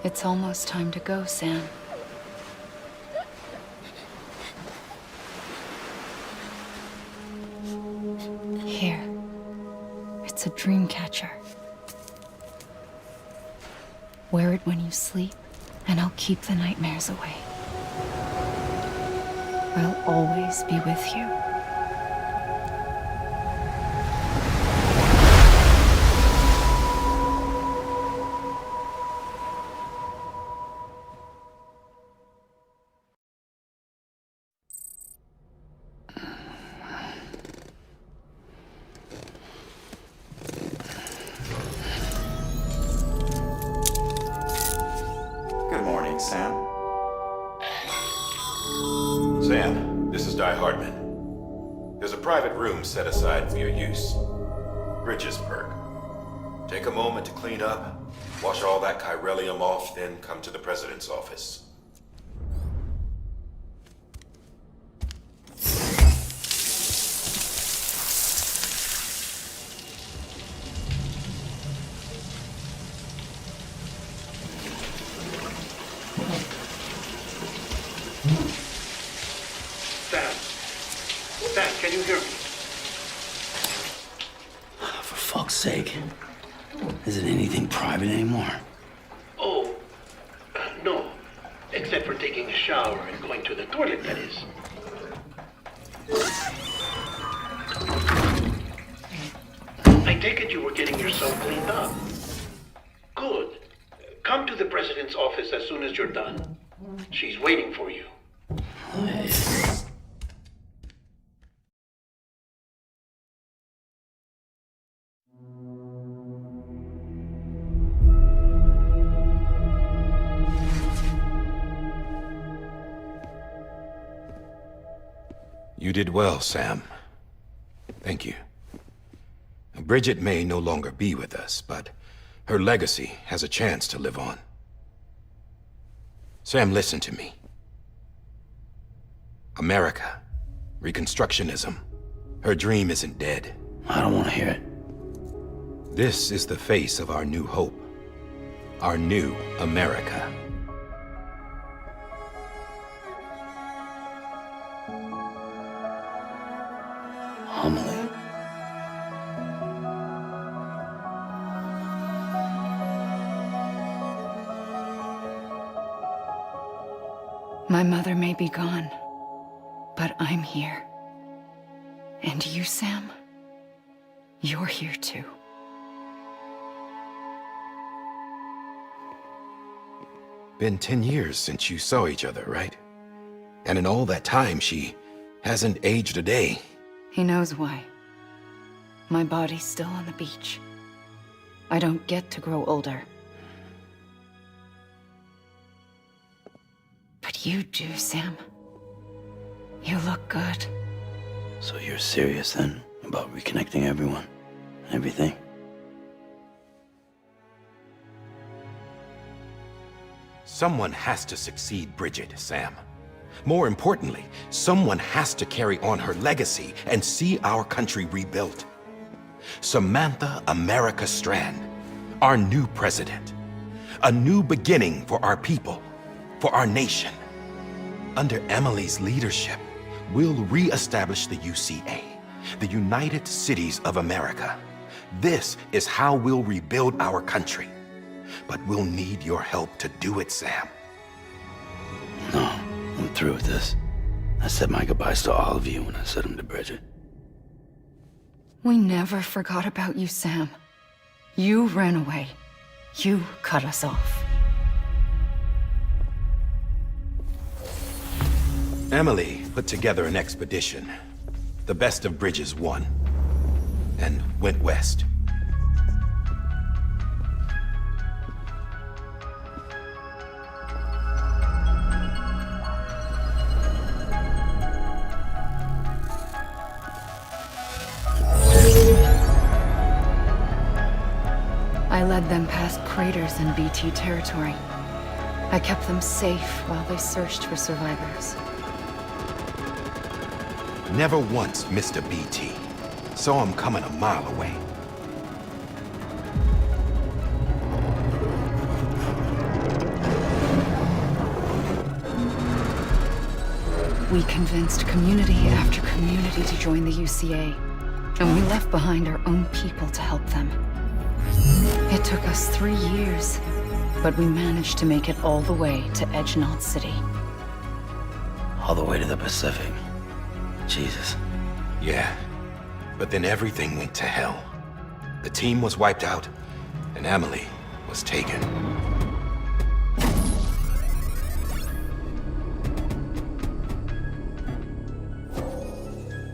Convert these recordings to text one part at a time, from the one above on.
It's almost time to go, Sam. Here. It's a dream catcher. Wear it when you sleep, and I'll keep the nightmares away. I'll always be with you. Good morning, Sam. Sam, this is Di Hardman. There's a private room set aside for your use. Bridges perk. Take a moment to clean up, wash all that chiralium off, then come to the president's office. Sam, can you hear me? For fuck's sake. Is it anything private anymore? Oh, no. Except for taking a shower and going to the toilet, that is. I take it you were getting yourself cleaned up. Good. Come to the president's office as soon as you're done. She's waiting for you. You did well, Sam. Thank you. Bridget may no longer be with us, but her legacy has a chance to live on. Sam, listen to me. America, Reconstructionism, her dream isn't dead. I don't want to hear it. This is the face of our new hope. Our new America. Amelie. My mother may be gone, but I'm here. And you, Sam, you're here too. Been 10 years since you saw each other, right? And in all that time, she hasn't aged a day. He knows why. My body's still on the beach. I don't get to grow older. But you do, Sam. You look good. So you're serious then about reconnecting everyone and everything? Someone has to succeed Bridget, Sam. More importantly, someone has to carry on her legacy and see our country rebuilt. Samantha America Strand, our new president. A new beginning for our people, for our nation. Under Amelie's leadership, we'll re-establish the UCA, the United Cities of America. This is how we'll rebuild our country. But we'll need your help to do it, Sam. No, I'm through with this. I said my goodbyes to all of you when I said them to Bridget. We never forgot about you, Sam. You ran away. You cut us off. Amelie put together an expedition. The best of Bridges won. And went west. I led them past craters in BT territory. I kept them safe while they searched for survivors. Never once missed a BT. Saw him coming a mile away. We convinced community after community to join the UCA, and we left behind our own people to help them. It took us 3 years, but we managed to make it all the way to Edgenot City. All the way to the Pacific. Jesus. Yeah, but then everything went to hell. The team was wiped out, and Amelie was taken.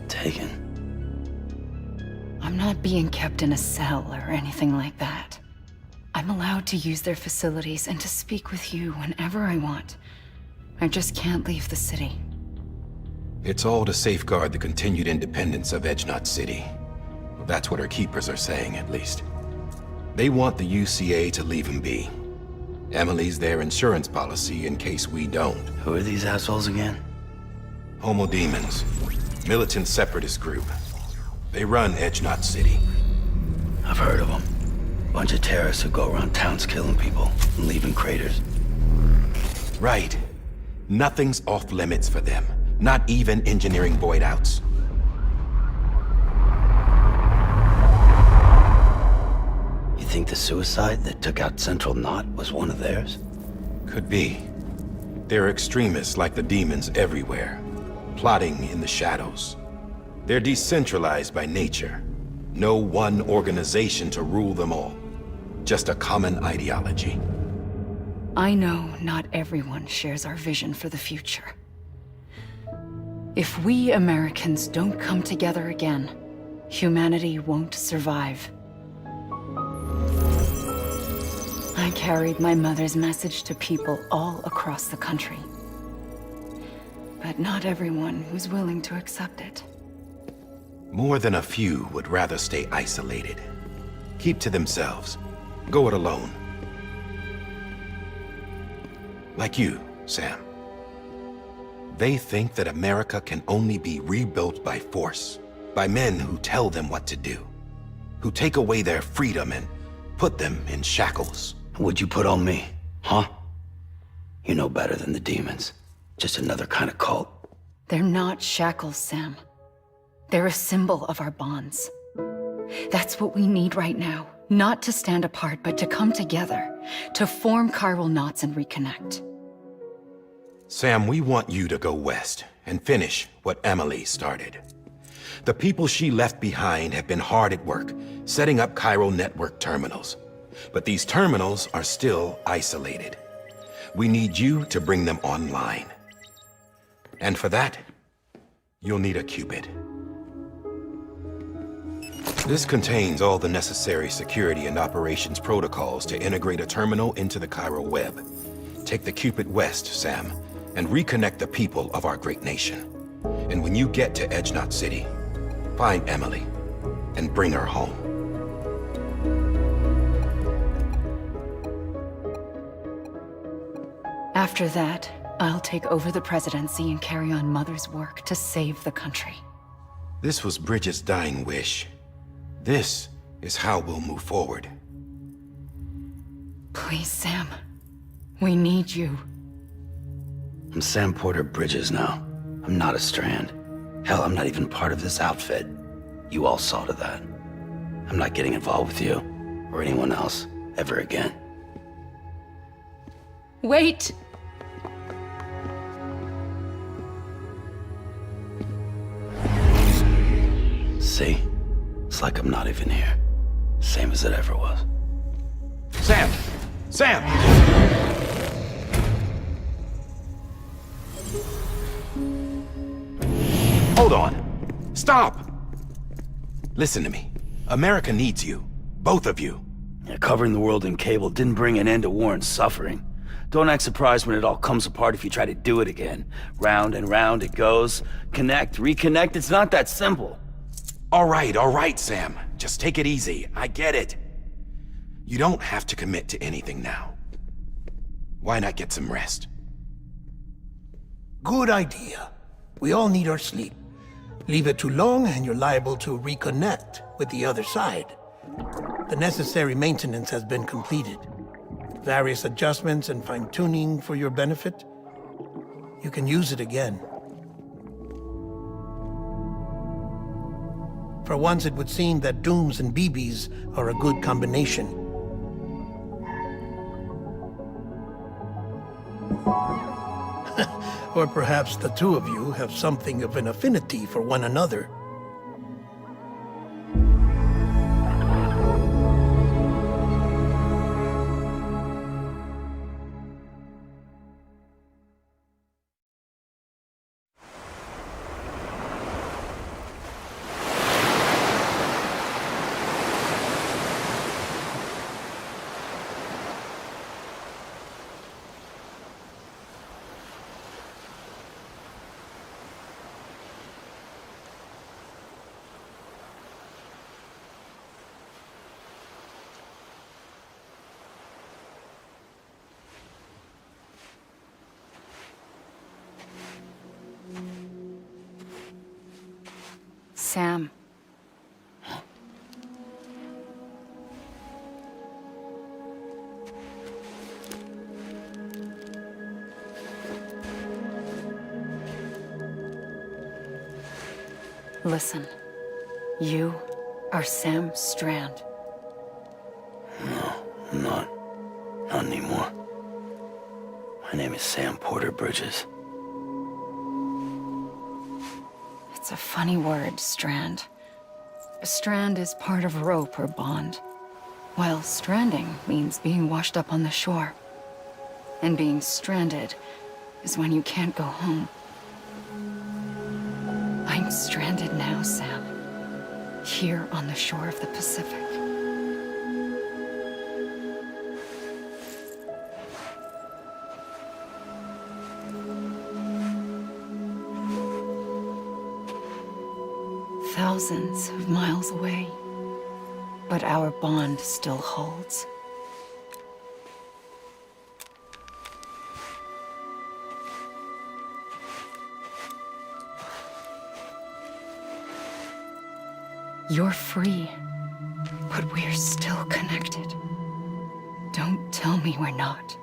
Taken? I'm not being kept in a cell or anything like that. I'm allowed to use their facilities and to speak with you whenever I want. I just can't leave the city. It's all to safeguard the continued independence of Edgenot City. Well, that's what our keepers are saying, at least. They want the UCA to leave him be. Amelie's their insurance policy in case we don't. Who are these assholes again? Homo Demons. Militant separatist group. They run Edgenot City. I've heard of them. Bunch of terrorists who go around towns killing people and leaving craters. Right. Nothing's off limits for them. Not even engineering void outs. You think the suicide that took out Central Knot was one of theirs? Could be. There are extremists like the demons everywhere, plotting in the shadows. They're decentralized by nature. No one organization to rule them all. Just a common ideology. I know not everyone shares our vision for the future. If we Americans don't come together again, humanity won't survive. I carried my mother's message to people all across the country. But not everyone was willing to accept it. More than a few would rather stay isolated. Keep to themselves. Go it alone. Like you, Sam. They think that America can only be rebuilt by force, by men who tell them what to do, who take away their freedom and put them in shackles. What'd you put on me, huh? You know better than the demons. Just another kind of cult. They're not shackles, Sam. They're a symbol of our bonds. That's what we need right now. Not to stand apart, but to come together, to form chiral knots and reconnect. Sam, we want you to go west and finish what Amelie started. The people she left behind have been hard at work, setting up chiral network terminals. But these terminals are still isolated. We need you to bring them online. And for that, you'll need a Cupid. This contains all the necessary security and operations protocols to integrate a terminal into the chiral web. Take the Cupid west, Sam, and reconnect the people of our great nation. And when you get to Edgenot City, find Amelie and bring her home. After that, I'll take over the presidency and carry on Mother's work to save the country. This was Bridget's dying wish. This is how we'll move forward. Please, Sam. We need you. I'm Sam Porter Bridges now. I'm not a Strand. Hell, I'm not even part of this outfit. You all saw to that. I'm not getting involved with you, or anyone else, ever again. Wait! See? It's like I'm not even here. Same as it ever was. Sam! Sam! Hold on. Stop! Listen to me. America needs you. Both of you. Yeah, covering the world in cable didn't bring an end to war and suffering. Don't act surprised when it all comes apart if you try to do it again. Round and round it goes. Connect, reconnect, it's not that simple. All right, Sam. Just take it easy. I get it. You don't have to commit to anything now. Why not get some rest? Good idea. We all need our sleep. Leave it too long and you're liable to reconnect with the other side. The necessary maintenance has been completed. Various adjustments and fine-tuning for your benefit. You can use it again. For once, it would seem that Dooms and BBs are a good combination. Or perhaps the two of you have something of an affinity for one another. Sam. Listen. You are Sam Strand. No, I'm not. Not anymore. My name is Sam Porter Bridges. It's a funny word, strand. A strand is part of rope or bond, while stranding means being washed up on the shore. And being stranded is when you can't go home. I'm stranded now, Sam. Here on the shore of the Pacific. Thousands of miles away, but our bond still holds. You're free, but we're still connected. Don't tell me we're not.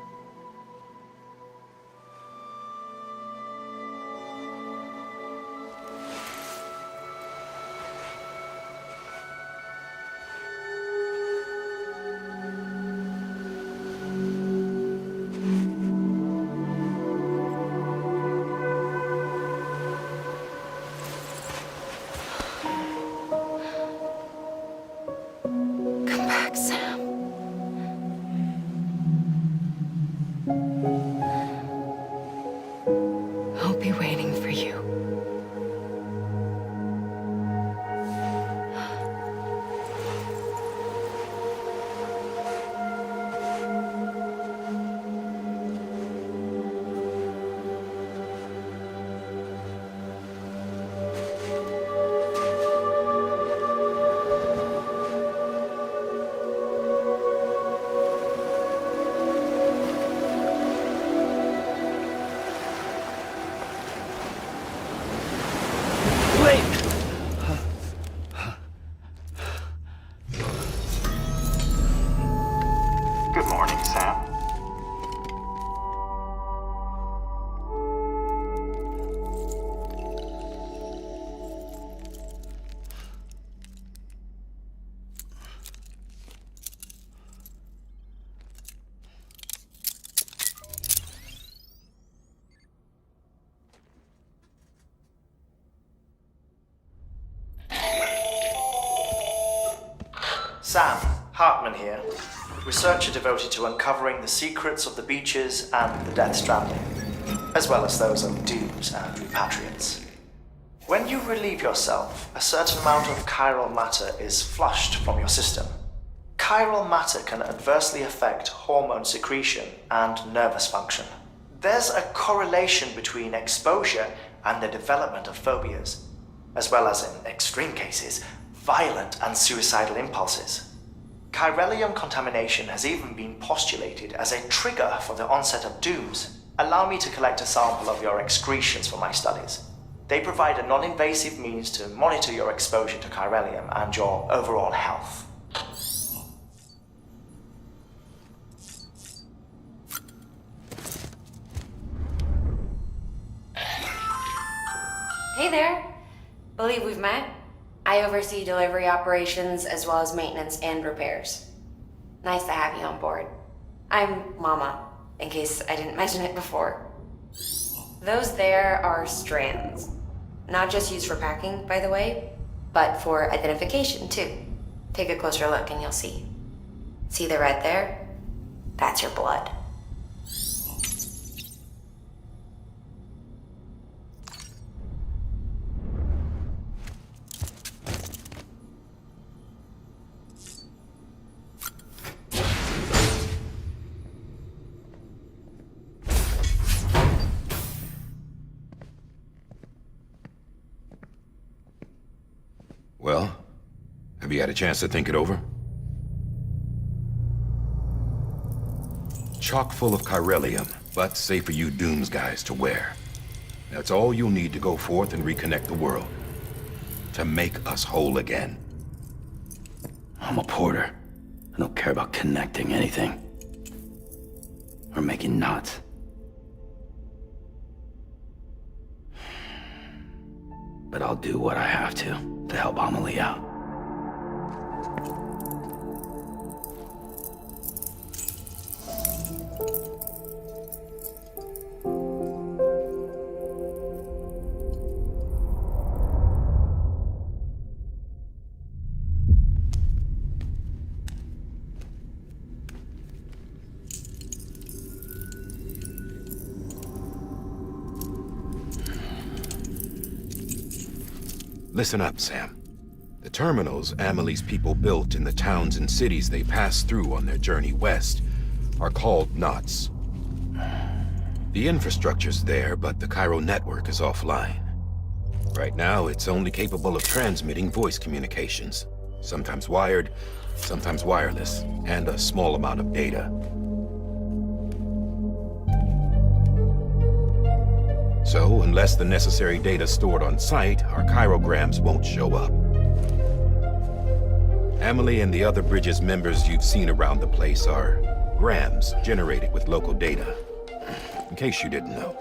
Come back, Sam. I'll be waiting for you. Good morning, Sam. Sam, Hartman here, researcher devoted to uncovering the secrets of the beaches and the Death Stranding, as well as those of dooms and repatriates. When you relieve yourself, a certain amount of chiral matter is flushed from your system. Chiral matter can adversely affect hormone secretion and nervous function. There's a correlation between exposure and the development of phobias, as well as, in extreme cases, violent and suicidal impulses. Chiralium contamination has even been postulated as a trigger for the onset of dooms. Allow me to collect a sample of your excretions for my studies. They provide a non-invasive means to monitor your exposure to chiralium and your overall health. Hey there. Believe we've met. I oversee delivery operations as well as maintenance and repairs. Nice to have you on board. I'm Mama, in case I didn't mention it before. Those there are strands. Not just used for packing, by the way, but for identification too. Take a closer look and you'll see. See the red there? That's your blood. Well, have you had a chance to think it over? Chock full of chiralium, but safe for you Dooms guys to wear. That's all you'll need to go forth and reconnect the world. To make us whole again. I'm a porter. I don't care about connecting anything. Or making knots. But I'll do what I have to help Amelie out. Listen up, Sam. The terminals Amelie's people built in the towns and cities they passed through on their journey west are called knots. The infrastructure's there, but the Cairo network is offline. Right now, it's only capable of transmitting voice communications, sometimes wired, sometimes wireless, and a small amount of data. So, unless the necessary data stored on site, our chirograms won't show up. Amelie and the other Bridges members you've seen around the place are grams generated with local data. In case you didn't know.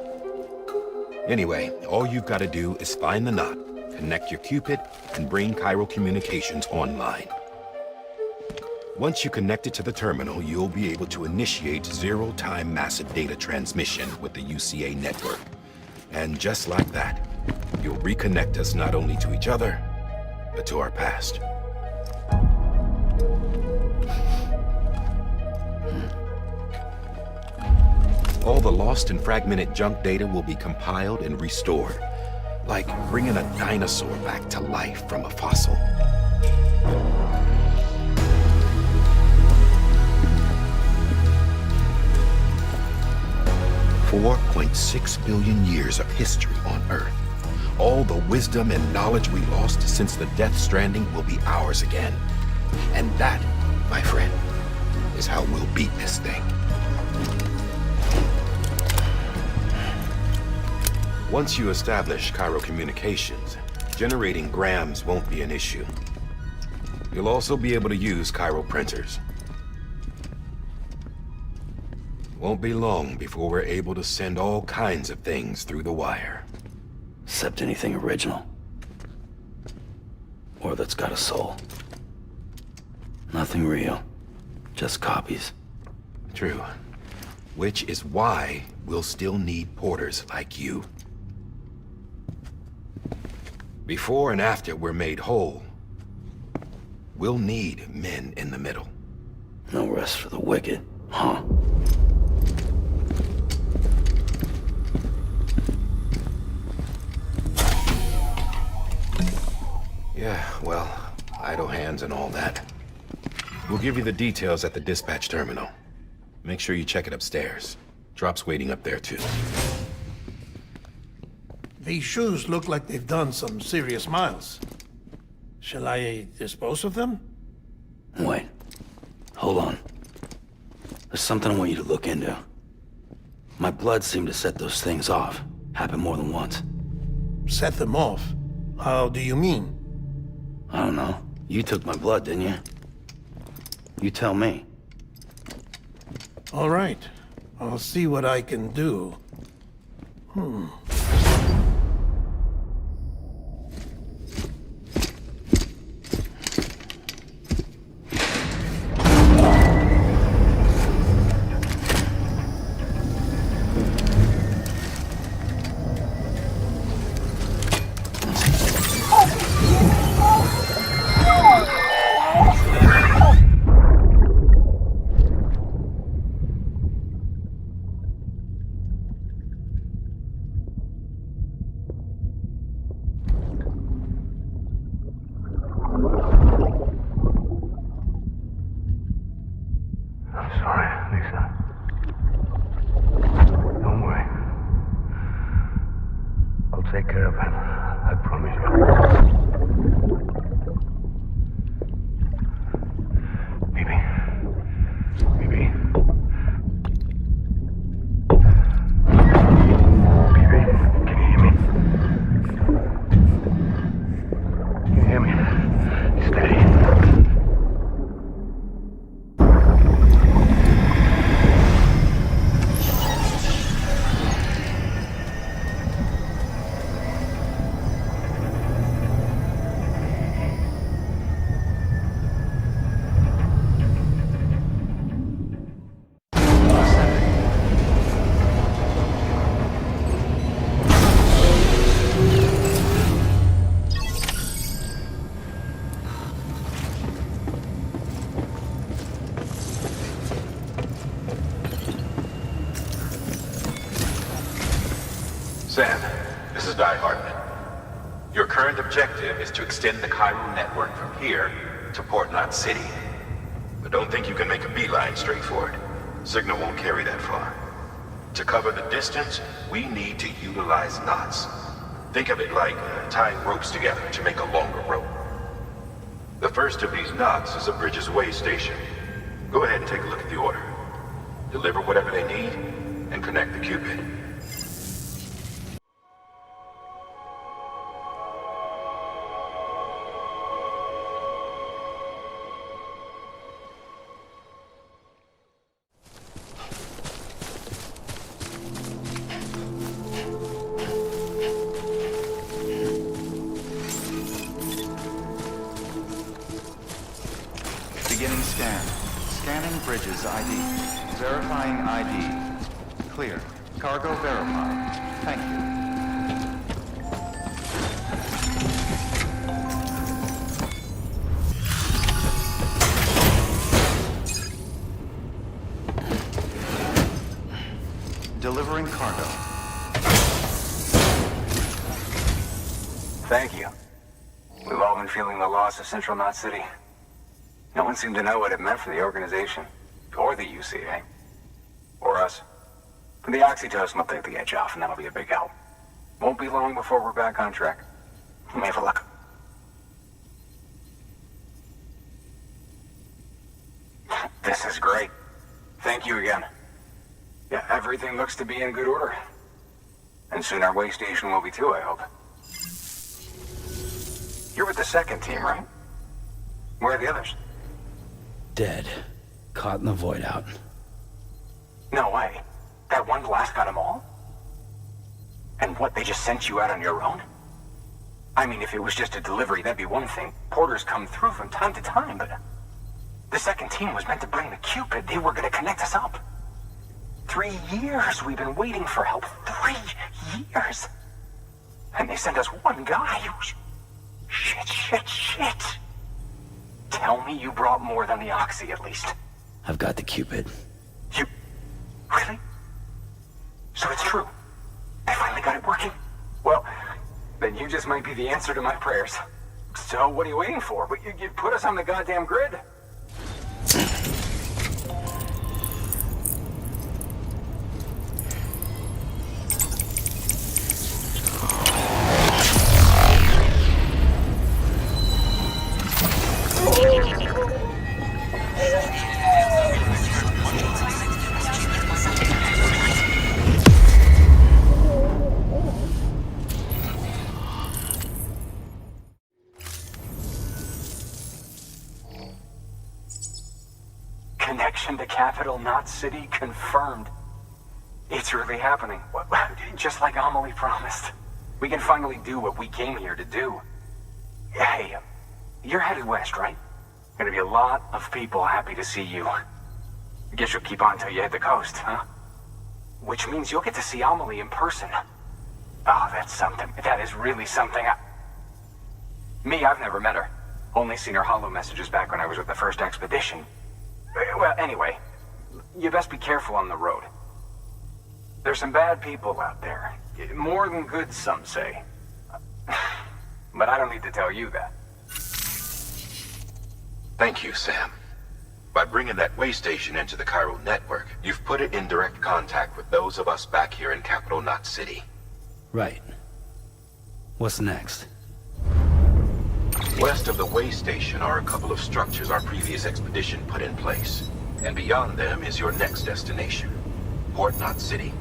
Anyway, all you've got to do is find the knot, connect your Cupid, and bring Cairo communications online. Once you connect it to the terminal, you'll be able to initiate zero-time massive data transmission with the UCA network. And just like that, you'll reconnect us not only to each other, but to our past. All the lost and fragmented junk data will be compiled and restored, like bringing a dinosaur back to life from a fossil. $4.6 billion years of history on Earth. All the wisdom and knowledge we lost since the Death Stranding will be ours again. And that, my friend, is how we'll beat this thing. Once you establish Cairo communications, generating grams won't be an issue. You'll also be able to use Cairo printers. Won't be long before we're able to send all kinds of things through the wire. Except anything original. Or that's got a soul. Nothing real. Just copies. True. Which is why we'll still need porters like you. Before and after we're made whole, we'll need men in the middle. No rest for the wicked, huh? Yeah, well, idle hands and all that. We'll give you the details at the dispatch terminal. Make sure you check it upstairs. Drop's waiting up there, too. These shoes look like they've done some serious miles. Shall I dispose of them? Wait. Hold on. There's something I want you to look into. My blood seemed to set those things off. Happened more than once. Set them off? How do you mean? I don't know. You took my blood, didn't you? You tell me. All right. I'll see what I can do. Hear me? Steady. Sam, this is Di Hartman. Your current objective is to extend the chiral network from here to Port Knot City. But don't think you can make a beeline straight for it. Signal won't carry that far. To cover the distance, we need to utilize knots. Think of it like tying ropes together to make a longer rope. The first of these knots is a Bridges way station. Go ahead and take a look at the order. Deliver whatever they need, and connect the Cupid. Beginning scan. Scanning Bridges ID. Verifying ID. Clear. Cargo verified. Thank you. Delivering cargo. Thank you. We've all been feeling the loss of Central Knot City. No one seemed to know what it meant for the organization, or the UCA, or us. But the oxytocin will take the edge off, and that'll be a big help. Won't be long before we're back on track. We may have a look. This is great. Thank you again. Yeah, everything looks to be in good order. And soon our way station will be too, I hope. You're with the second team, right? Where are the others? Dead. Caught in the void out. No way. That one blast got them all? And what, they just sent you out on your own? I mean, if it was just a delivery, that'd be one thing. Porters come through from time to time, but... The second team was meant to bring the Cupid. They were gonna connect us up. 3 years we've been waiting for help. 3 years! And they sent us one guy. Shit. Tell me you brought more than the Oxy, at least. I've got the Cupid. You... Really? So it's true. They finally got it working? Well, then you just might be the answer to my prayers. So what are you waiting for? You put us on the goddamn grid. Connection to Capital Knot City confirmed. It's really happening. Just like Amelie promised. We can finally do what we came here to do. Hey, you're headed west, right? Gonna be a lot of people happy to see you. Guess you'll keep on till you hit the coast, huh? Which means you'll get to see Amelie in person. Oh, that's something. That is really something. Me, I've never met her. Only seen her holo messages back when I was with the first expedition. Well, anyway, you best be careful on the road. There's some bad people out there. More than good, some say. But I don't need to tell you that. Thank you, Sam. By bringing that way station into the chiral network, you've put it in direct contact with those of us back here in Capital Knot City. Right. What's next? West of the way station are a couple of structures our previous expedition put in place. And beyond them is your next destination, Port Knot City.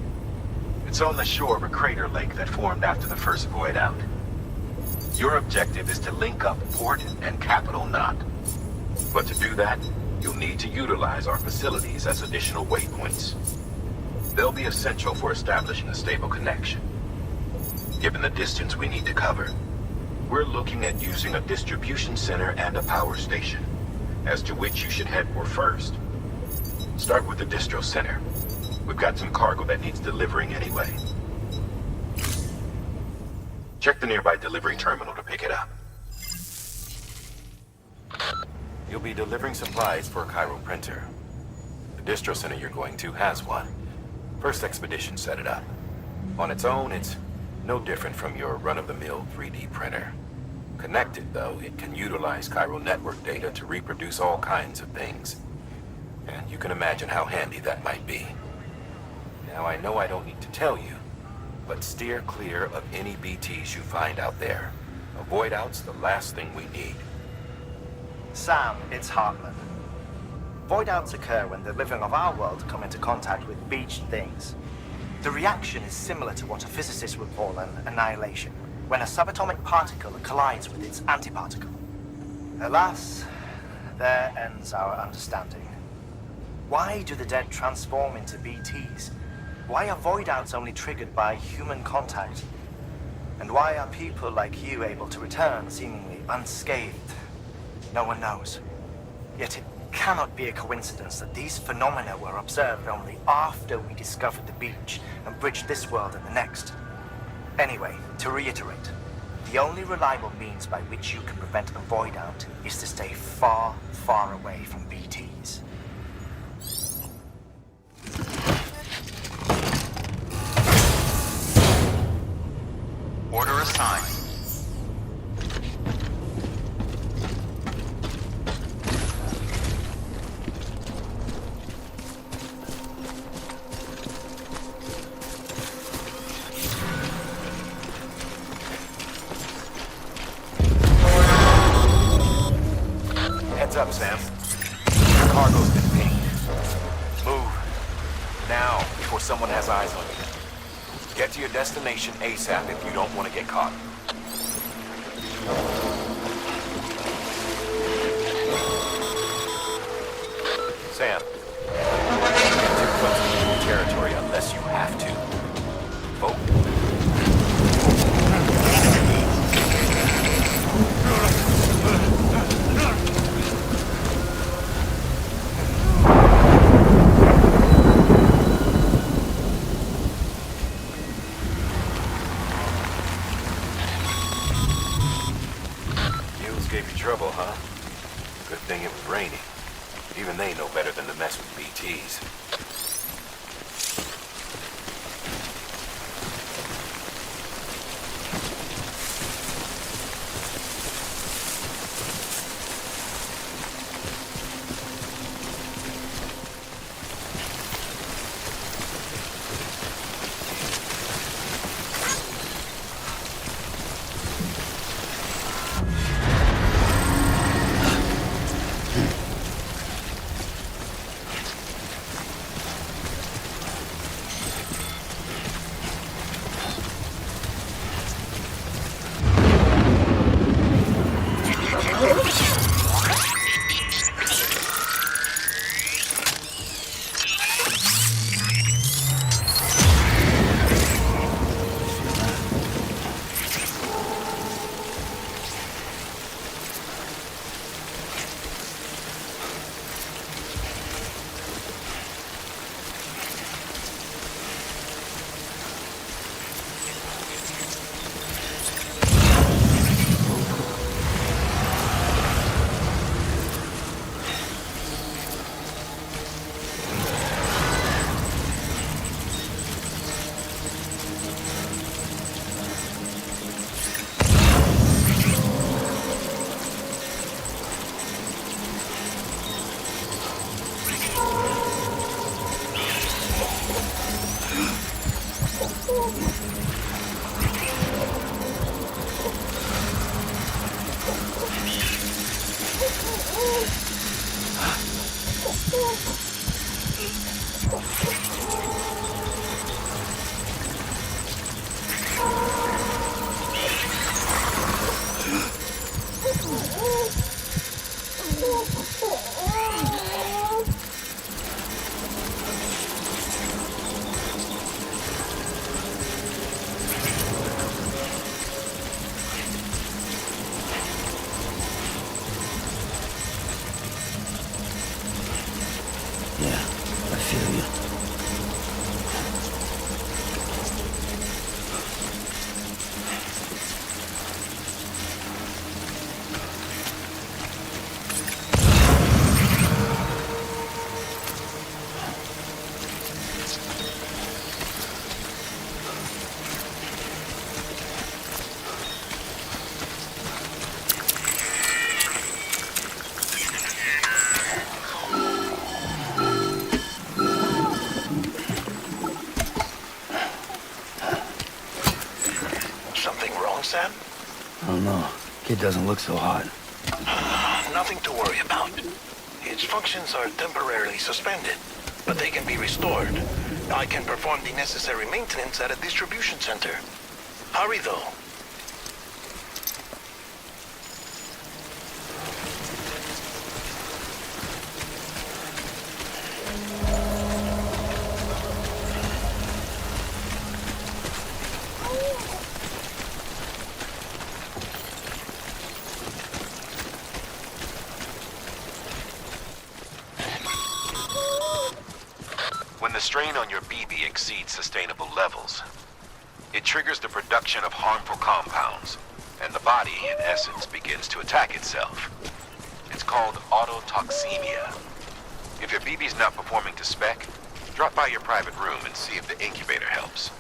It's on the shore of a crater lake that formed after the first void out. Your objective is to link up Port and Capital Knot. But to do that, you'll need to utilize our facilities as additional waypoints. They'll be essential for establishing a stable connection. Given the distance we need to cover, we're looking at using a distribution center and a power station, as to which you should head for first. Start with the distro center. We've got some cargo that needs delivering anyway. Check the nearby delivery terminal to pick it up. You'll be delivering supplies for a Cairo printer. The distro center you're going to has one. First expedition set it up. On its own, it's no different from your run-of-the-mill 3D printer. Connected, though, it can utilize Cairo network data to reproduce all kinds of things. And you can imagine how handy that might be. Now, I know I don't need to tell you, but steer clear of any BTs you find out there. Avoid out's the last thing we need. Sam, it's Hartman. Void outs occur when the living of our world come into contact with beached things. The reaction is similar to what a physicist would call an annihilation, when a subatomic particle collides with its antiparticle. Alas, there ends our understanding. Why do the dead transform into BTs? Why are void outs only triggered by human contact? And why are people like you able to return seemingly unscathed? No one knows. Yet it cannot be a coincidence that these phenomena were observed only after we discovered the beach and bridged this world and the next. Anyway, to reiterate, the only reliable means by which you can prevent a void out is to stay far, far away from BTs. Order assigned. Heads up, Sam. Your cargo's been pinged. Move. Now, before someone has eyes on you. Get to your destination ASAP if you don't want to get caught. Sam, get too close to your territory unless you have to. Vote. Gave you trouble, huh? Good thing it was raining. Even they know better than to mess with BTs. Yeah, I feel you. Something wrong, Sam? I don't know. Kid doesn't look so hot. Nothing to worry about. Its functions are temporarily suspended, but they can be restored. I can perform the necessary maintenance at a distribution center. Hurry, though. When the strain on your BB exceeds sustainable levels, it triggers the production of harmful compounds, and the body, in essence, begins to attack itself. It's called autotoxemia. If your BB's not performing to spec, drop by your private room and see if the incubator helps.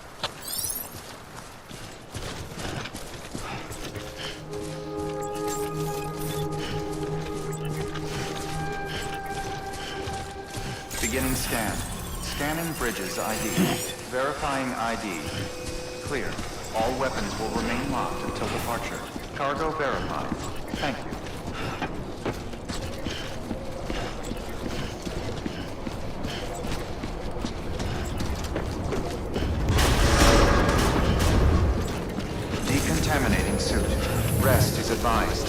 Beginning scan. Scanning Bridges ID. Verifying ID. Clear. All weapons will remain locked until departure. Cargo verified. Thank you. Decontaminating suit. Rest is advised.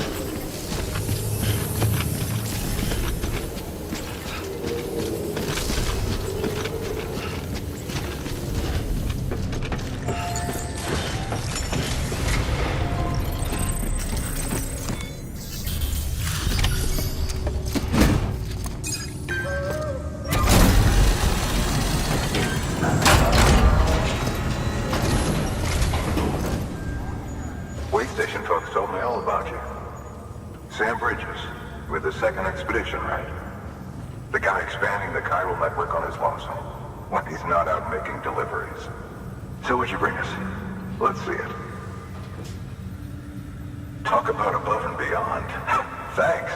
Station folks told me all about you. Sam Bridges, with the second expedition, right? The guy expanding the chiral network on his lonesome, when he's not out making deliveries. So what'd you bring us? Let's see it. Talk about above and beyond. Thanks.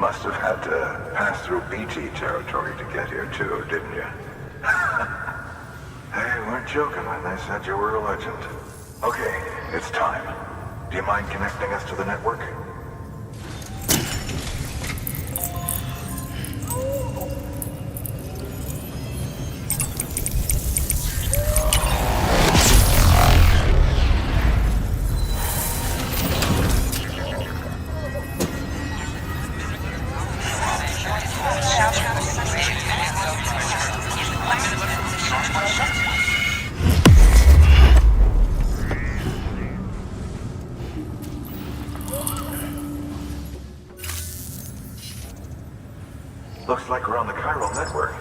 Must have had to pass through BT territory to get here too, didn't you? They weren't joking when they said you were a legend. Okay, it's time. Do you mind connecting us to the network? Looks like we're on the chiral network.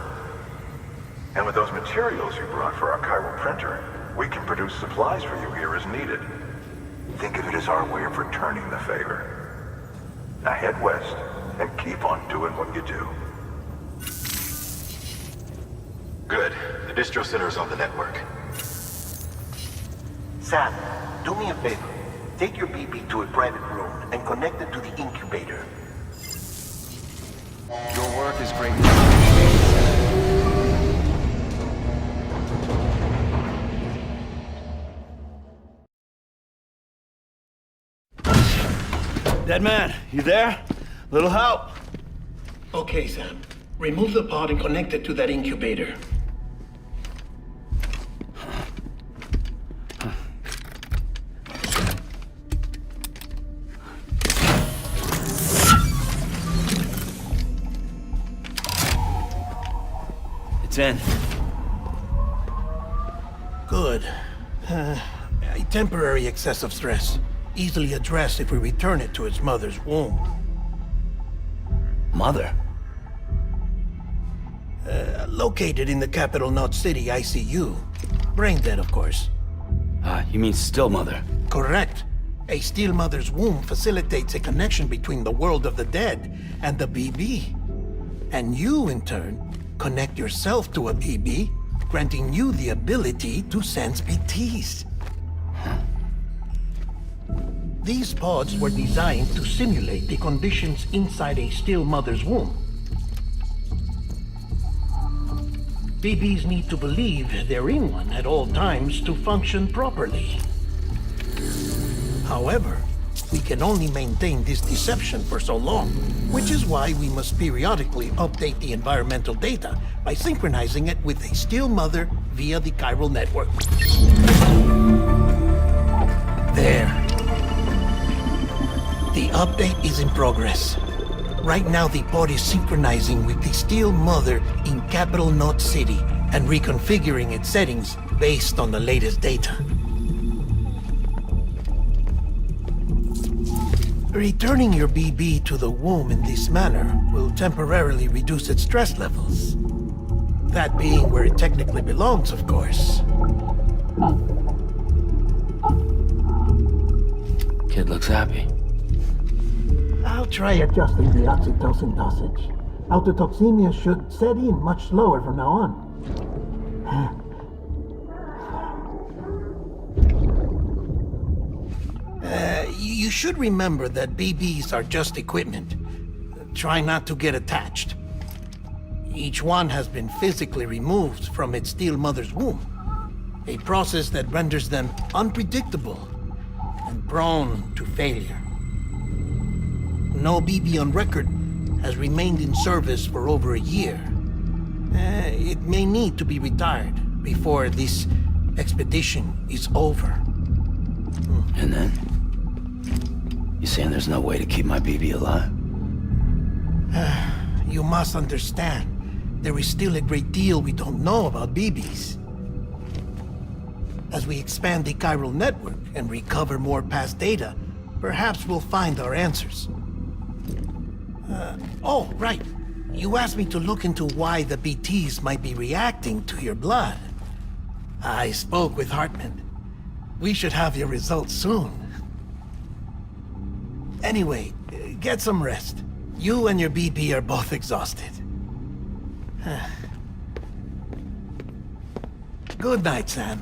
And with those materials you brought for our chiral printer, we can produce supplies for you here as needed. Think of it as our way of returning the favor. Now head west and keep on doing what you do. Good. The distro center is on the network. Sam, do me a favor. Take your BB to a private room and connect it to the incubator. Your work is great. Dead man, you there? Little help? Okay, Sam. Remove the pod and connect it to that incubator. It's in. Good. A temporary excess of stress. Easily addressed if we return it to its mother's womb. Mother? Located in the capital Knot City ICU. Brain dead, of course. You mean still mother? Correct. A still mother's womb facilitates a connection between the world of the dead and the BB. And you, in turn, connect yourself to a BB, granting you the ability to sense BTs. These pods were designed to simulate the conditions inside a still mother's womb. BBs need to believe they're in one at all times to function properly. However, we can only maintain this deception for so long, which is why we must periodically update the environmental data by synchronizing it with a still mother via the chiral network. There. The update is in progress. Right now, the pod is synchronizing with the still mother in capital Knot City and reconfiguring its settings based on the latest data. Returning your BB to the womb in this manner will temporarily reduce its stress levels. That being where it technically belongs, of course. Kid looks happy. I'll try adjusting the oxytocin dosage. Autotoxemia should set in much slower from now on. You should remember that BBs are just equipment. Try not to get attached. Each one has been physically removed from its still mother's womb. A process that renders them unpredictable and prone to failure. No BB on record has remained in service for over a year. It may need to be retired before this expedition is over. And then? You saying there's no way to keep my BB alive? You must understand, there is still a great deal we don't know about BBs. As we expand the chiral network and recover more past data, perhaps we'll find our answers. Oh, right. You asked me to look into why the BTs might be reacting to your blood. I spoke with Hartman. We should have your results soon. Anyway, get some rest. You and your BB are both exhausted. Good night, Sam.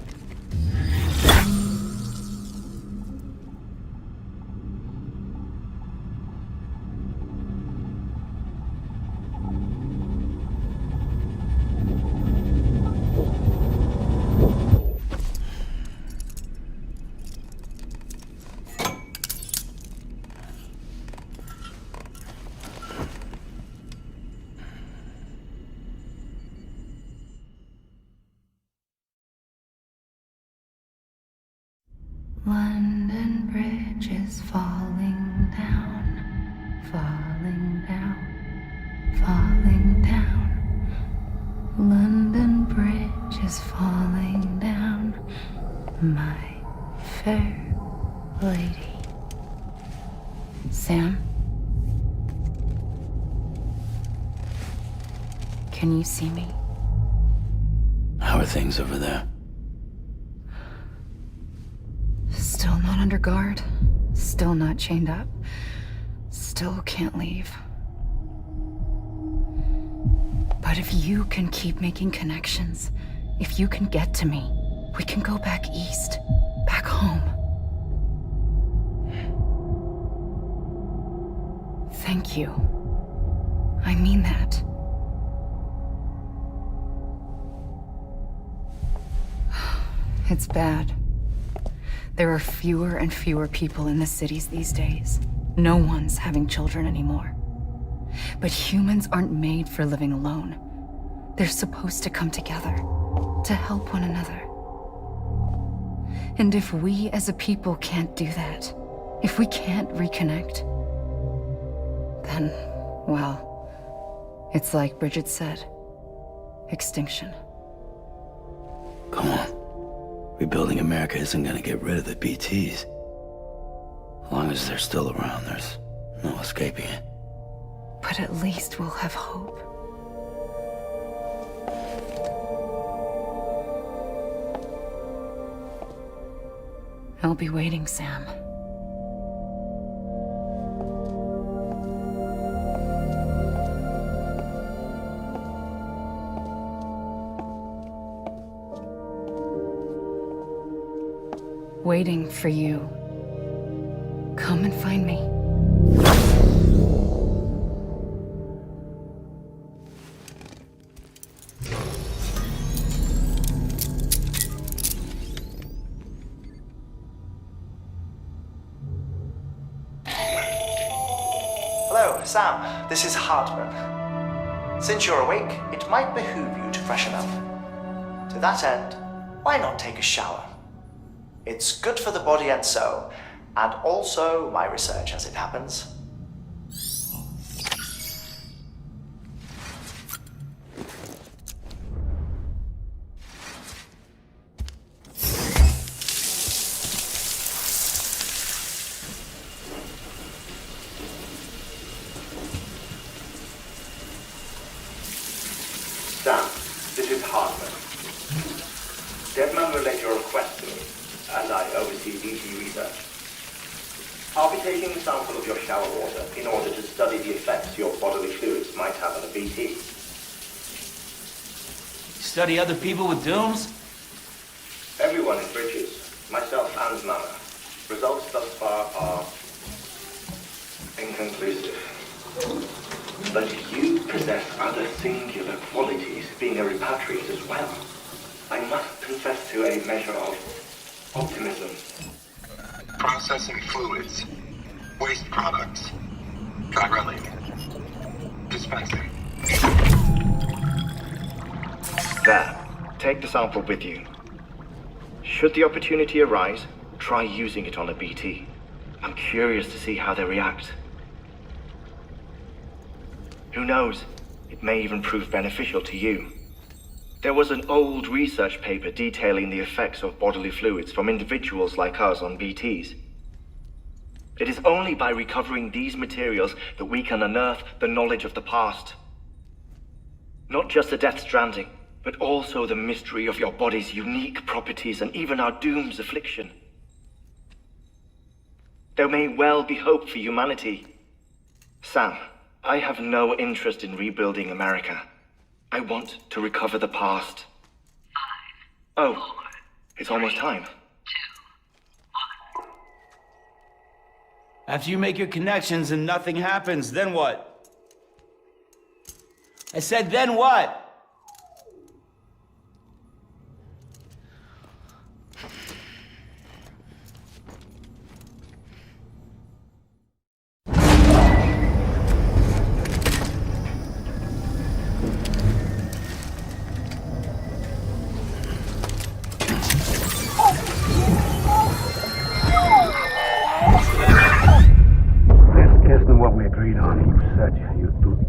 London Bridge is falling down, falling down, falling down. London Bridge is falling down, my fair lady. Sam? Can you see me? How are things over there? Still not under guard, still not chained up, still can't leave. But if you can keep making connections, if you can get to me, we can go back east, back home. Thank you. I mean that. It's bad. There are fewer and fewer people in the cities these days. No one's having children anymore. But humans aren't made for living alone. They're supposed to come together, to help one another. And if we as a people can't do that, if we can't reconnect, then, well, it's like Bridget said. extinction. Come on. Rebuilding America isn't gonna get rid of the BTs. As long as they're still around, there's no escaping it. But at least we'll have hope. I'll be waiting, Sam. Waiting for you. Come and find me. Hello, Sam. This is Hartman. Since you're awake, it might behoove you to freshen up. To that end, why not take a shower? It's good for the body and soul, and also my research as it happens. Sam, this is Hartman. Deadman relayed your request to me, and I oversee BT research. I'll be taking a sample of your shower water in order to study the effects your bodily fluids might have on a BT. Study other people with dooms? Everyone in Bridges, myself and Mama. Results thus far are inconclusive. But you possess other singular qualities, being a repatriate as well. I must confess to a measure of optimism. Processing fluids. Waste products. Drilling. Dispensing. There. Take the sample with you. Should the opportunity arise, try using it on a BT. I'm curious to see how they react. Who knows? It may even prove beneficial to you. There was an old research paper detailing the effects of bodily fluids from individuals like us on BTs. It is only by recovering these materials that we can unearth the knowledge of the past. Not just the Death Stranding, but also the mystery of your body's unique properties and even our doom's affliction. There may well be hope for humanity. Sam, I have no interest in rebuilding America. I want to recover the past. 5, 4, it's almost time. 2, 1. After you make your connections and nothing happens, then what? I said, then what?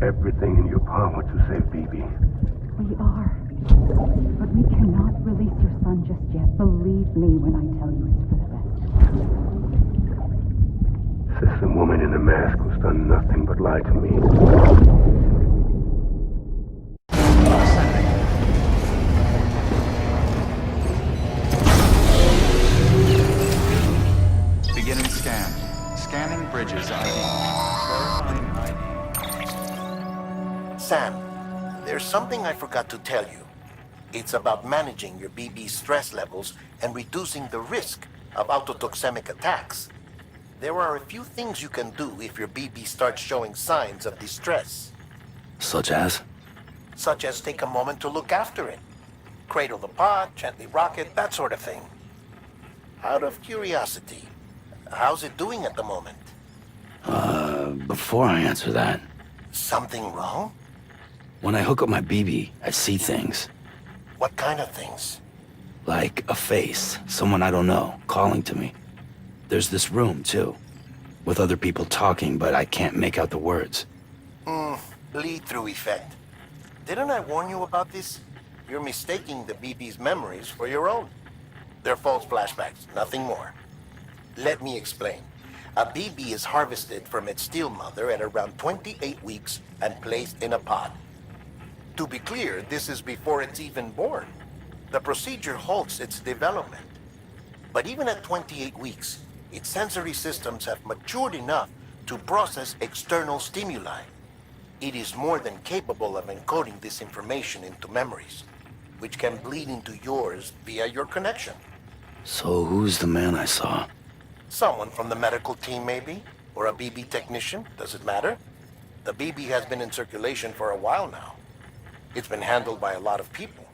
Everything in your power to save BB. We are. But we cannot release your son just yet. Believe me when I tell you it's for the best. Says the woman in the mask who's done nothing but lie to me. Beginning scan. Scanning Bridges ID. Verifying ID. Sam, there's something I forgot to tell you. It's about managing your BB stress levels and reducing the risk of autotoxemic attacks. There are a few things you can do if your BB starts showing signs of distress. Such as? Such as take a moment to look after it. Cradle the pod, gently rock it, that sort of thing. Out of curiosity, how's it doing at the moment? Before I answer that, Something wrong? when I hook up my BB, I see things. What kind of things? Like a face, someone I don't know, calling to me. There's this room, too, with other people talking, but I can't make out the words. Bleed-through effect. Didn't I warn you about this? you're mistaking the BB's memories for your own. They're false flashbacks, nothing more. Let me explain. A BB is harvested from its steel mother at around 28 weeks and placed in a pod. To be clear, this is before it's even born. The procedure halts its development. But even at 28 weeks, its sensory systems have matured enough to process external stimuli. It is more than capable of encoding this information into memories, which can bleed into yours via your connection. So who's the man I saw? Someone from the medical team, maybe? Or a BB technician? Does it matter? The BB has been in circulation for a while now. It's been handled by a lot of people.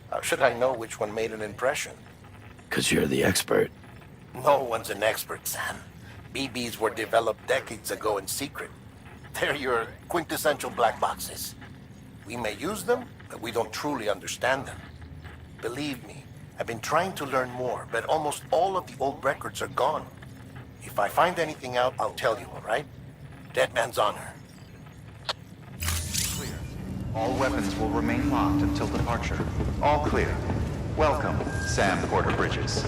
How should I know which one made an impression? 'Cause you're the expert. No one's an expert, Sam. BBs were developed decades ago in secret. They're your quintessential black boxes. We may use them, but we don't truly understand them. Believe me, I've been trying to learn more, but almost all of the old records are gone. If I find anything out, I'll tell you, all right? Dead man's honor. Clear. All weapons will remain locked until departure. All clear. Welcome, Sam Porter Bridges.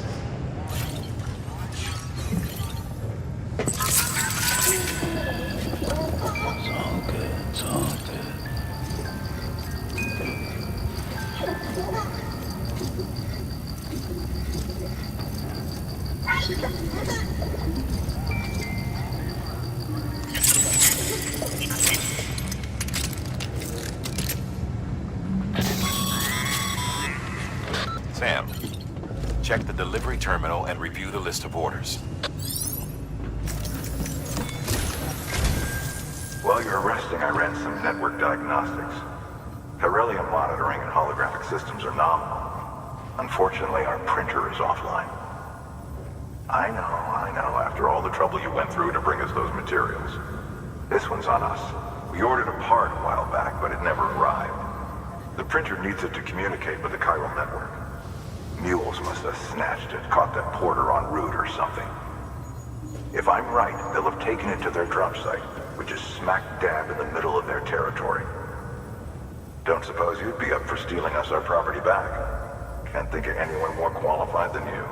It's all good. It's all good. Sam, check the delivery terminal and review the list of orders. While you're resting, I ran some network diagnostics. Beryllium monitoring and holographic systems are nominal. Unfortunately, our printer is offline. I know. After all the trouble you went through to bring us those materials. This one's on us. We ordered a part a while back, but it never arrived. The printer needs it to communicate with the chiral network. Mules must have snatched it, caught that porter en route or something. If I'm right, they'll have taken it to their drop site, which is smack dab in the middle of their territory. Don't suppose you'd be up for stealing us our property back? Can't think of anyone more qualified than you.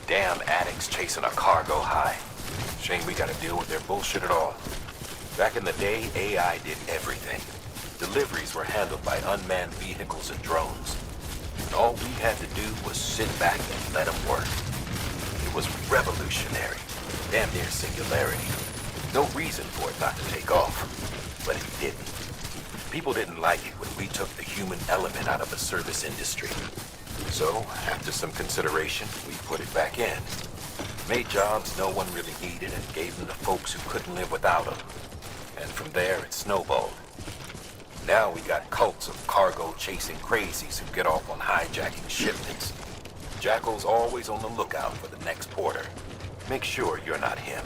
Damn addicts chasing a cargo high. Shame we gotta deal with their bullshit at all. Back in the day, AI did everything. Deliveries were handled by unmanned vehicles and drones. And all we had to do was sit back and let them work. It was revolutionary, damn near singularity. No reason for it not to take off, but it didn't. People didn't like it when we took the human element out of the service industry. So, after some consideration, we put it back in. Made jobs no one really needed and gave them to folks who couldn't live without them. And from there, it snowballed. Now we got cults of cargo-chasing crazies who get off on hijacking shipments. Jackal's always on the lookout for the next porter. Make sure you're not him.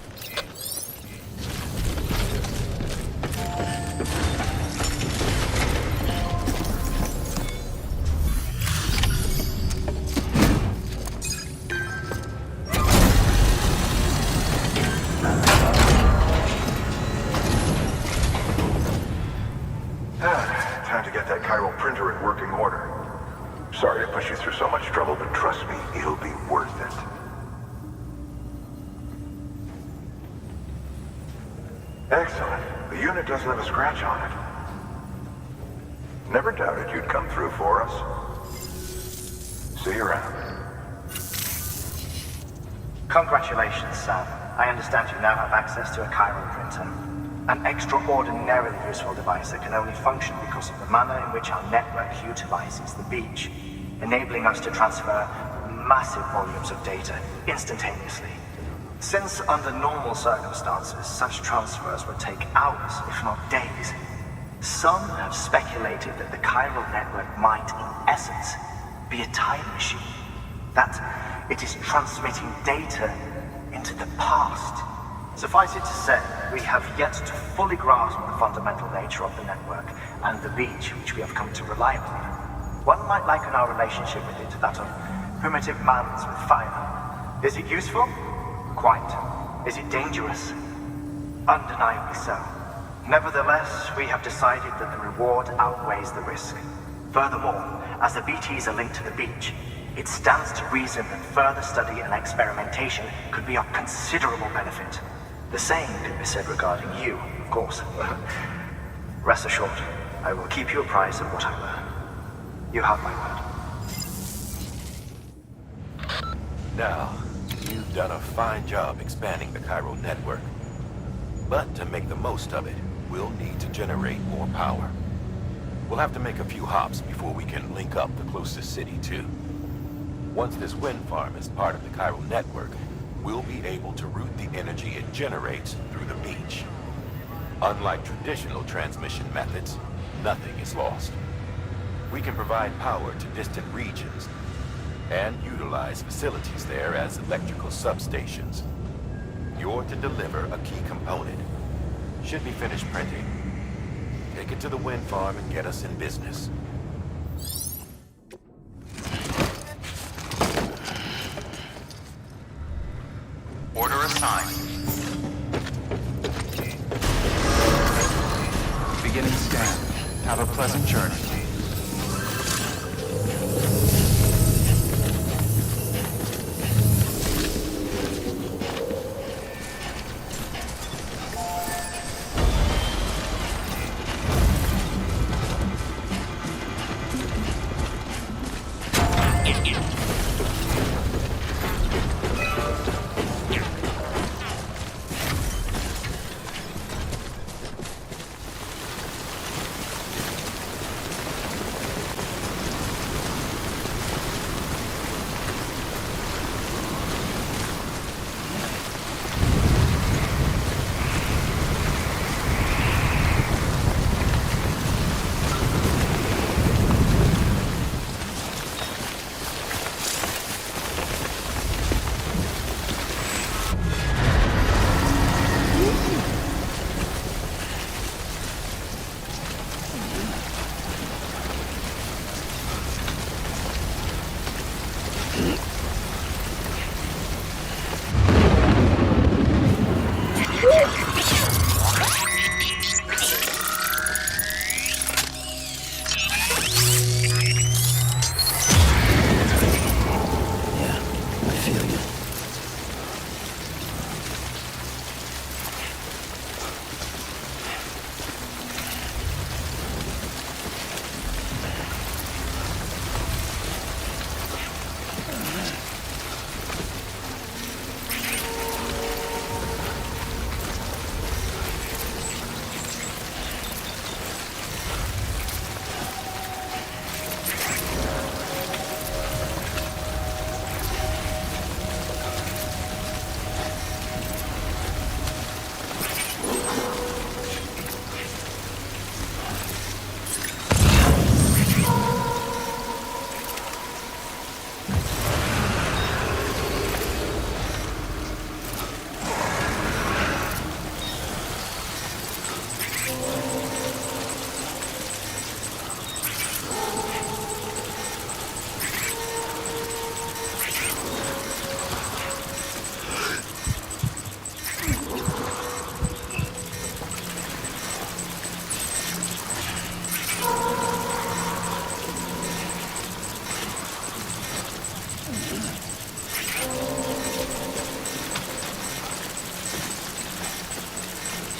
Time to get that chiral printer in working order. Sorry to push you through so much trouble, but trust me, it'll be worth it. Excellent. The unit doesn't have a scratch on it. Never doubted you'd come through for us. See you around. Congratulations, Sam. I understand you now have access to a chiral printer. An extraordinarily useful device that can only function because of the manner in which our network utilizes the beach, enabling us to transfer massive volumes of data instantaneously. Since under normal circumstances, such transfers would take hours, if not days, some have speculated that the chiral network might, in essence, be a time machine. That it is transmitting data into the past. Suffice it to say, we have yet to fully grasp the fundamental nature of the network and the beach which we have come to rely upon. One might liken our relationship with it to that of primitive mans with fire. Is it useful? Quite. Is it dangerous? Undeniably so. Nevertheless, we have decided that the reward outweighs the risk. Furthermore, as the BTs are linked to the beach, it stands to reason that further study and experimentation could be of considerable benefit. The same can be said regarding you, of course. Rest assured, I will keep you apprised of what I learn. You have my word. Now, you've done a fine job expanding the chiral network. But to make the most of it, we'll need to generate more power. We'll have to make a few hops before we can link up the closest city too. Once this wind farm is part of the chiral network, we'll be able to route the energy it generates through the beach. Unlike traditional transmission methods, nothing is lost. We can provide power to distant regions and utilize facilities there as electrical substations. You're to deliver a key component. Should be finished printing. Take it to the wind farm and get us in business. Order assigned. Beginning scan. Have a pleasant journey.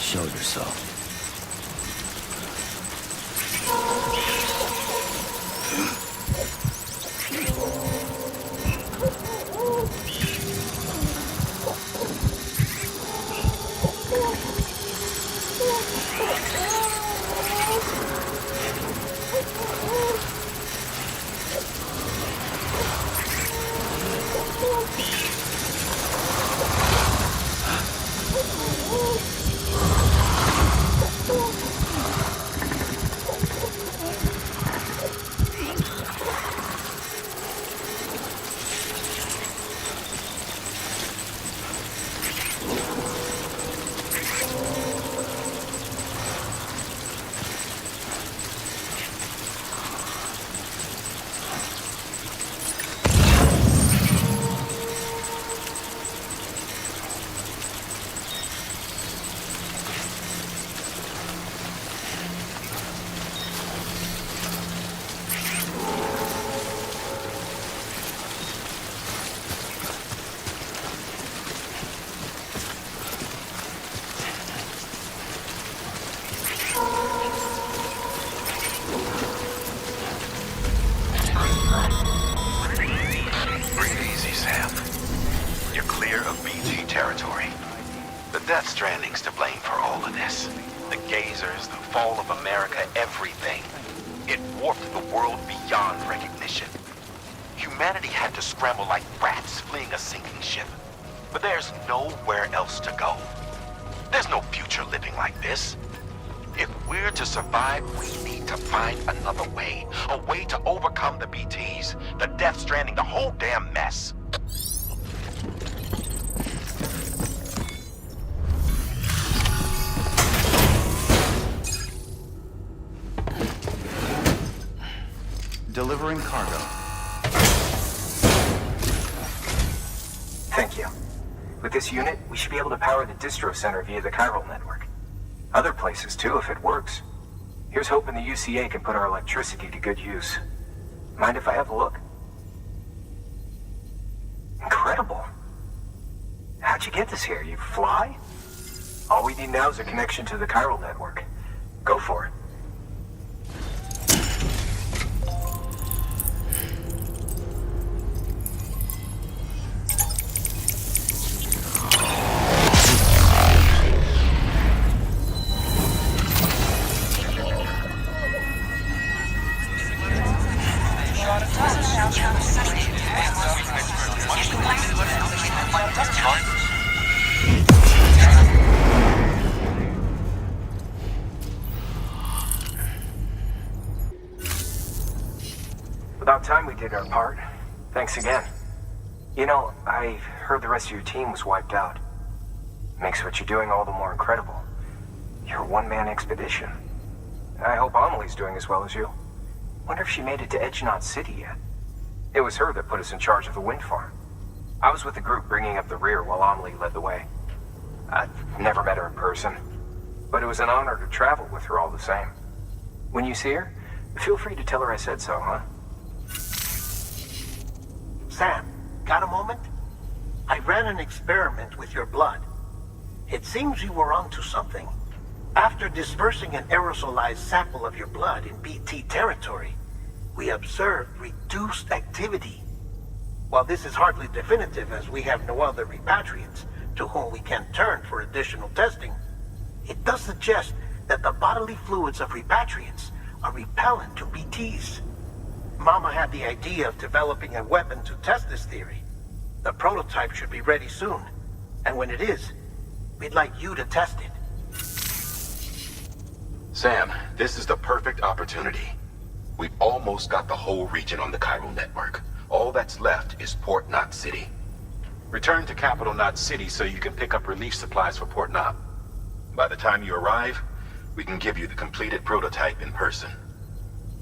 Show yourself. Stranding's to blame for all of this. The gazers, the fall of America, everything. It warped the world beyond recognition. Humanity had to scramble like rats fleeing a sinking ship. But there's nowhere else to go. There's no future living like this. If we're to survive, we need to find another way. A way to overcome the BTs, the Death Stranding, the whole damn mess. Delivering cargo. Thank you. With this unit, we should be able to power the distro center via the chiral network. Other places too, if it works. Here's hoping the UCA can put our electricity to good use. Mind if I have a look? Incredible. How'd you get this here? You fly? All we need now is a connection to the chiral network. Go for it. About time we did our part. Thanks again. You know, I heard the rest of your team was wiped out. Makes what you're doing all the more incredible. You're a one-man expedition. I hope Amelie's doing as well as you. Wonder if she made it to Edgenot City yet. It was her that put us in charge of the wind farm. I was with the group bringing up the rear while Amelie led the way. I've never met her in person, but it was an honor to travel with her all the same. When you see her, feel free to tell her I said so, huh? Sam, got a moment? I ran an experiment with your blood. It seems you were onto something. After dispersing an aerosolized sample of your blood in BT territory, we observed reduced activity. While this is hardly definitive as we have no other repatriates to whom we can turn for additional testing, it does suggest that the bodily fluids of repatriates are repellent to BTs. Mama had the idea of developing a weapon to test this theory. The prototype should be ready soon, and when it is, we'd like you to test it. Sam, this is the perfect opportunity. We've almost got the whole region on the chiral network. All that's left is Port Knot City. Return to Capital Knot City so you can pick up relief supplies for Port Knot. By the time you arrive, we can give you the completed prototype in person.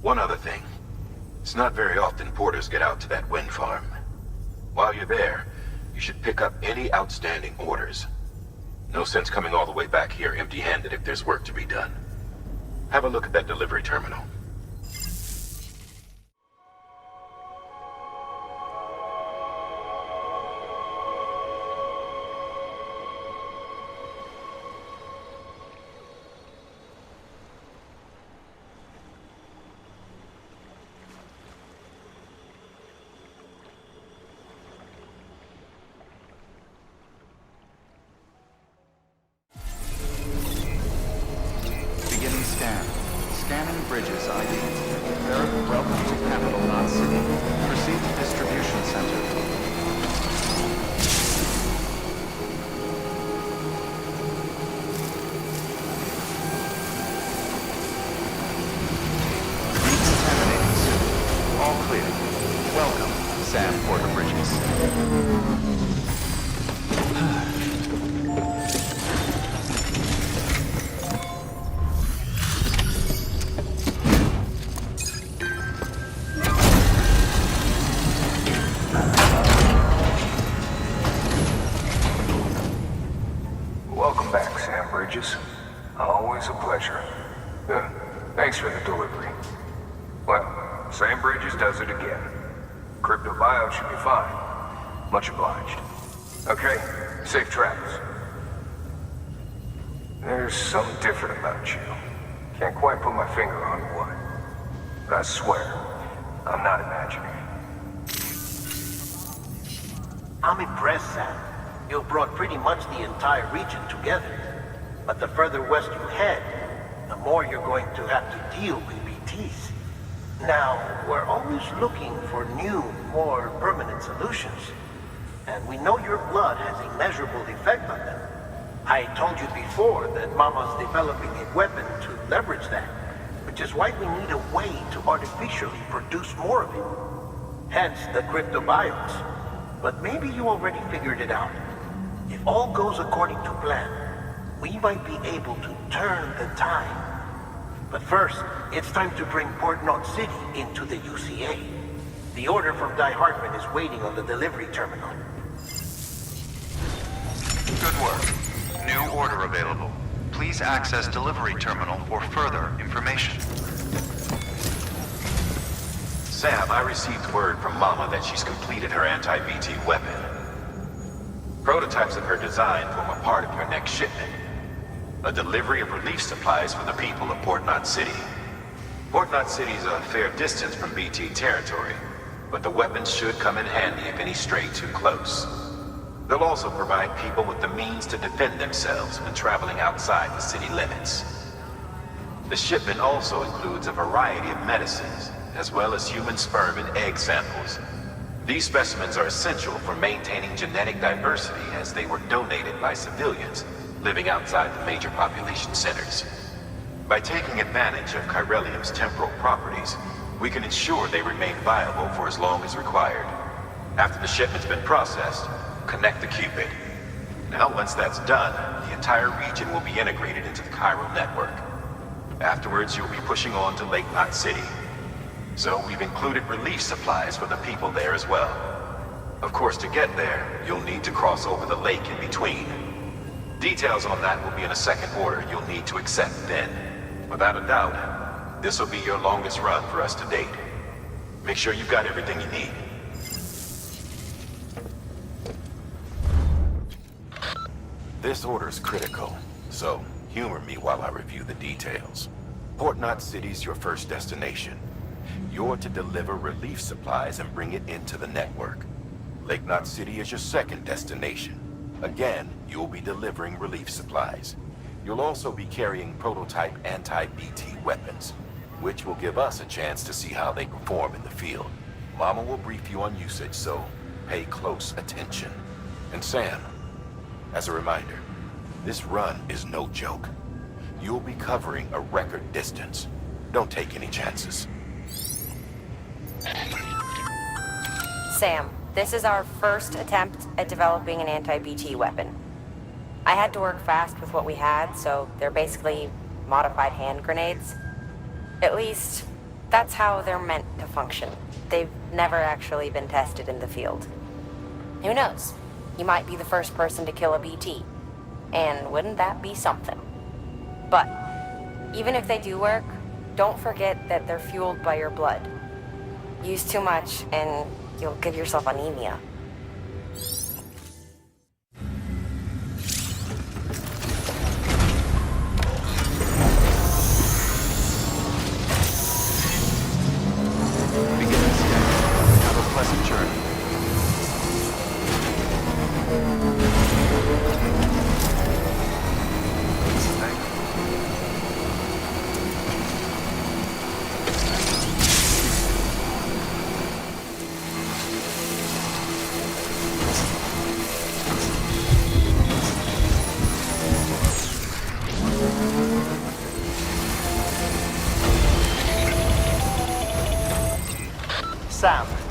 One other thing. It's not very often porters get out to that wind farm. While you're there, you should pick up any outstanding orders. No sense coming all the way back here empty-handed if there's work to be done. Have a look at that delivery terminal. Bridges ID. Welcome to capital, not city. Proceed to distribution center. Decontaminating soon. All clear. Welcome, Sam Porter Bridges. Welcome back, Sam Bridges. Always a pleasure. Thanks for the delivery. Well, Sam Bridges does it again. Crypto bio should be fine. Much obliged. Okay, safe travels. There's something different about you. Can't quite put my finger on what. But I swear, I'm not imagining. I'm impressed, Sam. You've brought pretty much the entire region together. But the further west you head, the more you're going to have to deal with BTs. Now, we're always looking for new, more permanent solutions. And we know your blood has a measurable effect on them. I told you before that Mama's developing a weapon to leverage that, which is why we need a way to artificially produce more of it. Hence the cryptobiotes. But maybe you already figured it out. If all goes according to plan, we might be able to turn the tide. But first, it's time to bring Port Knot City into the UCA. The order from Die Hartman is waiting on the delivery terminal. Good work. New order available. Please access delivery terminal for further information. Sam, I received word from Mama that she's completed her anti-BT weapon. Prototypes of her design form a part of your next shipment. A delivery of relief supplies for the people of Port Knot City. Port Knot City is a fair distance from BT territory, but the weapons should come in handy if any stray too close. They'll also provide people with the means to defend themselves when traveling outside the city limits. The shipment also includes a variety of medicines, as well as human sperm and egg samples. These specimens are essential for maintaining genetic diversity as they were donated by civilians living outside the major population centers. By taking advantage of chiralium's temporal properties, we can ensure they remain viable for as long as required. After the shipment's been processed, connect the Cupid. Now, once that's done, the entire region will be integrated into the chiral network. Afterwards, you'll be pushing on to Lake Knot City. So we've included relief supplies for the people there as well. Of course, to get there, you'll need to cross over the lake in between. Details on that will be in a second order you'll need to accept then. Without a doubt, this will be your longest run for us to date. Make sure you've got everything you need. This order's critical, so humor me while I review the details. Port Knot City's your first destination. You're to deliver relief supplies and bring it into the network. Lake Knot City is your second destination. Again, you'll be delivering relief supplies. You'll also be carrying prototype anti-BT weapons, which will give us a chance to see how they perform in the field. Mama will brief you on usage, so pay close attention. And Sam, as a reminder, this run is no joke. You'll be covering a record distance. Don't take any chances. Sam, this is our first attempt at developing an anti-BT weapon. I had to work fast with what we had, so they're basically modified hand grenades. At least, that's how they're meant to function. They've never actually been tested in the field. Who knows? You might be the first person to kill a BT. And wouldn't that be something? But, even if they do work, don't forget that they're fueled by your blood. Use too much, and you'll give yourself anemia. Beginning scan. Have a pleasant journey.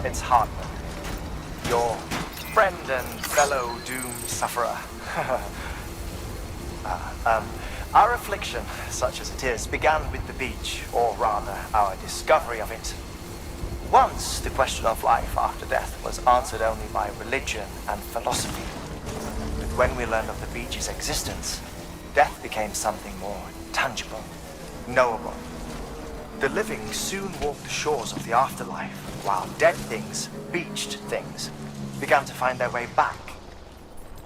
it's Hartman, your friend and fellow doom sufferer. Our affliction, such as it is, began with the beach, or rather, our discovery of it. Once, the question of life after death was answered only by religion and philosophy. But when we learned of the beach's existence, death became something more tangible, knowable. The living soon walked the shores of the afterlife, while dead things, beached things, began to find their way back.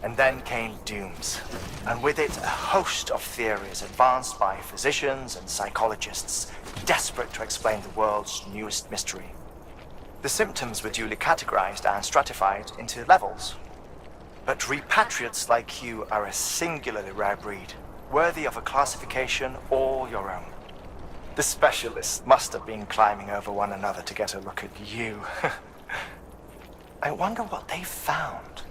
And then came dooms, and with it a host of theories advanced by physicians and psychologists, desperate to explain the world's newest mystery. The symptoms were duly categorized and stratified into levels. But repatriates like you are a singularly rare breed, worthy of a classification all your own. The specialists must have been climbing over one another to get a look at you. I wonder what they found.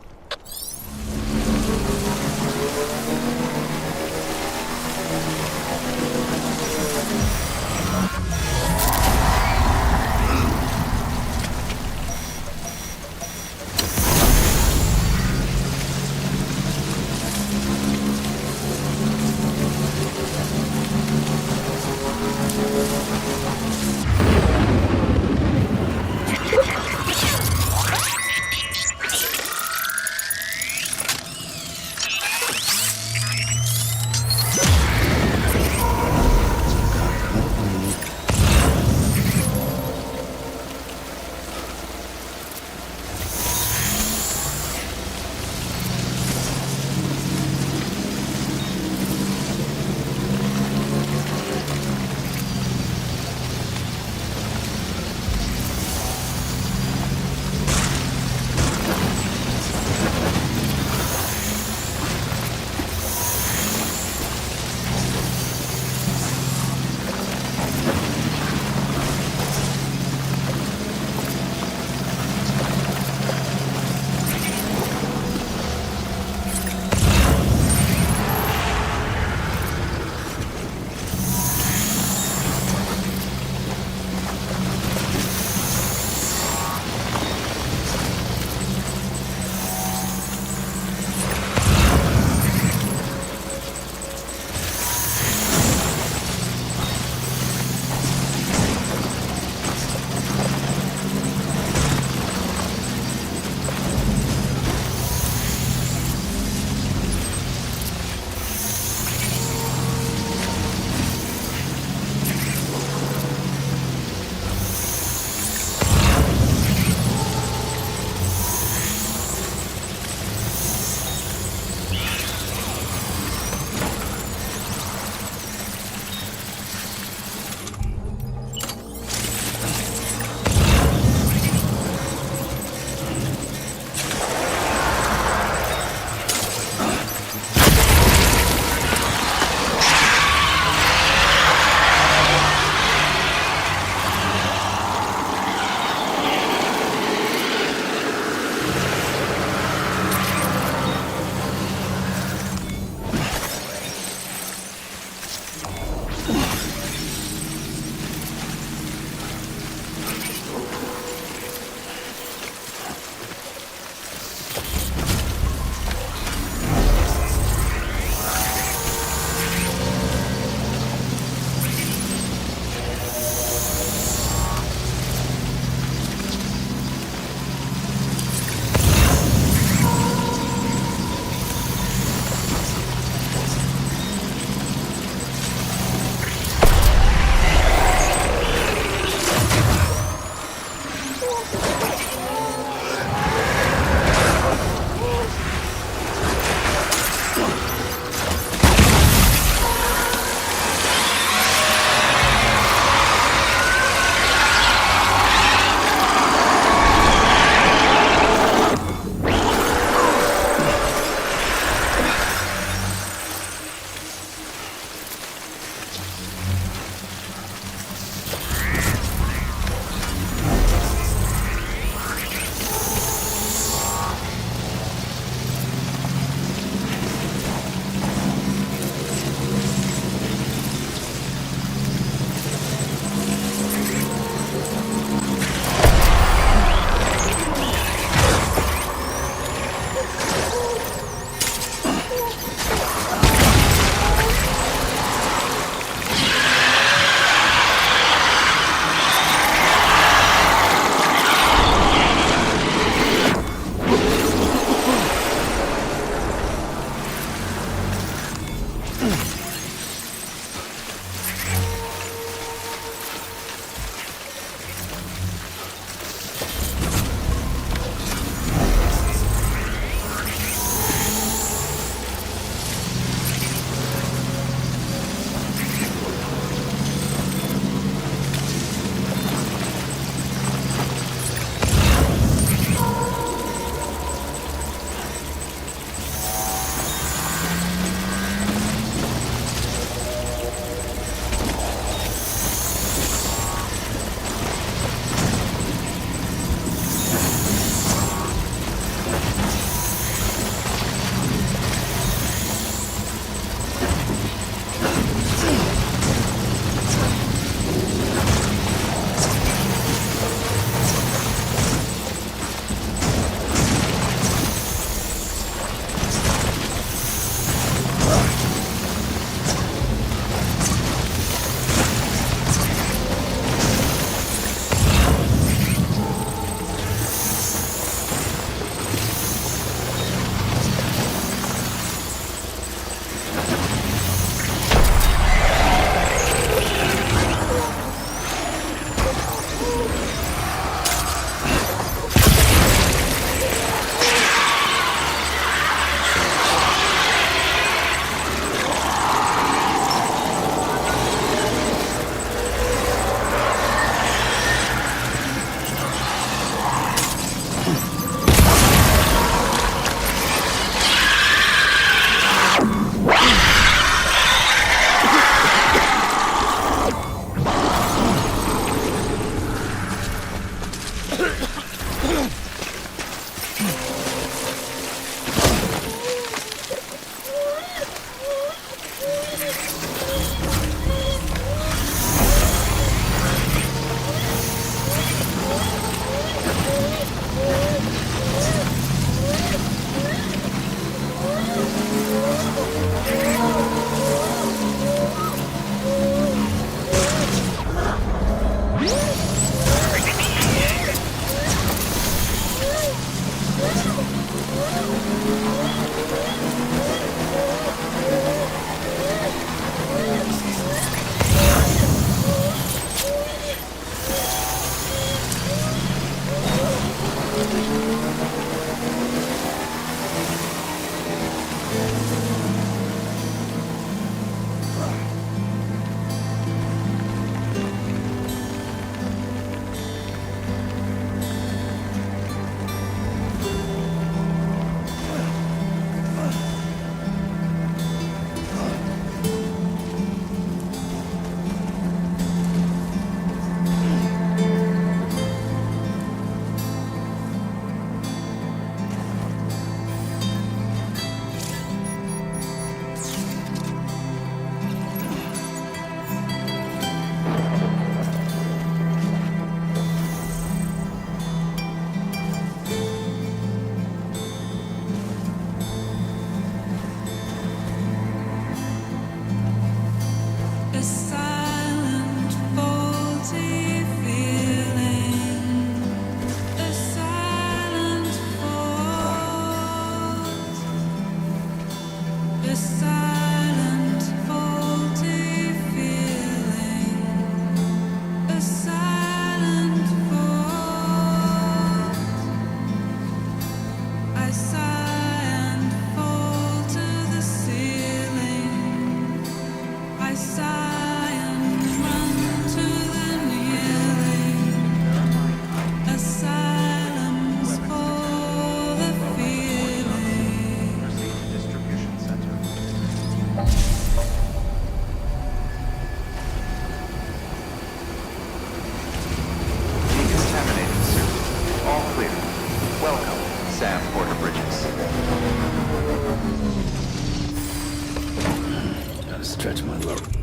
Stretch my load.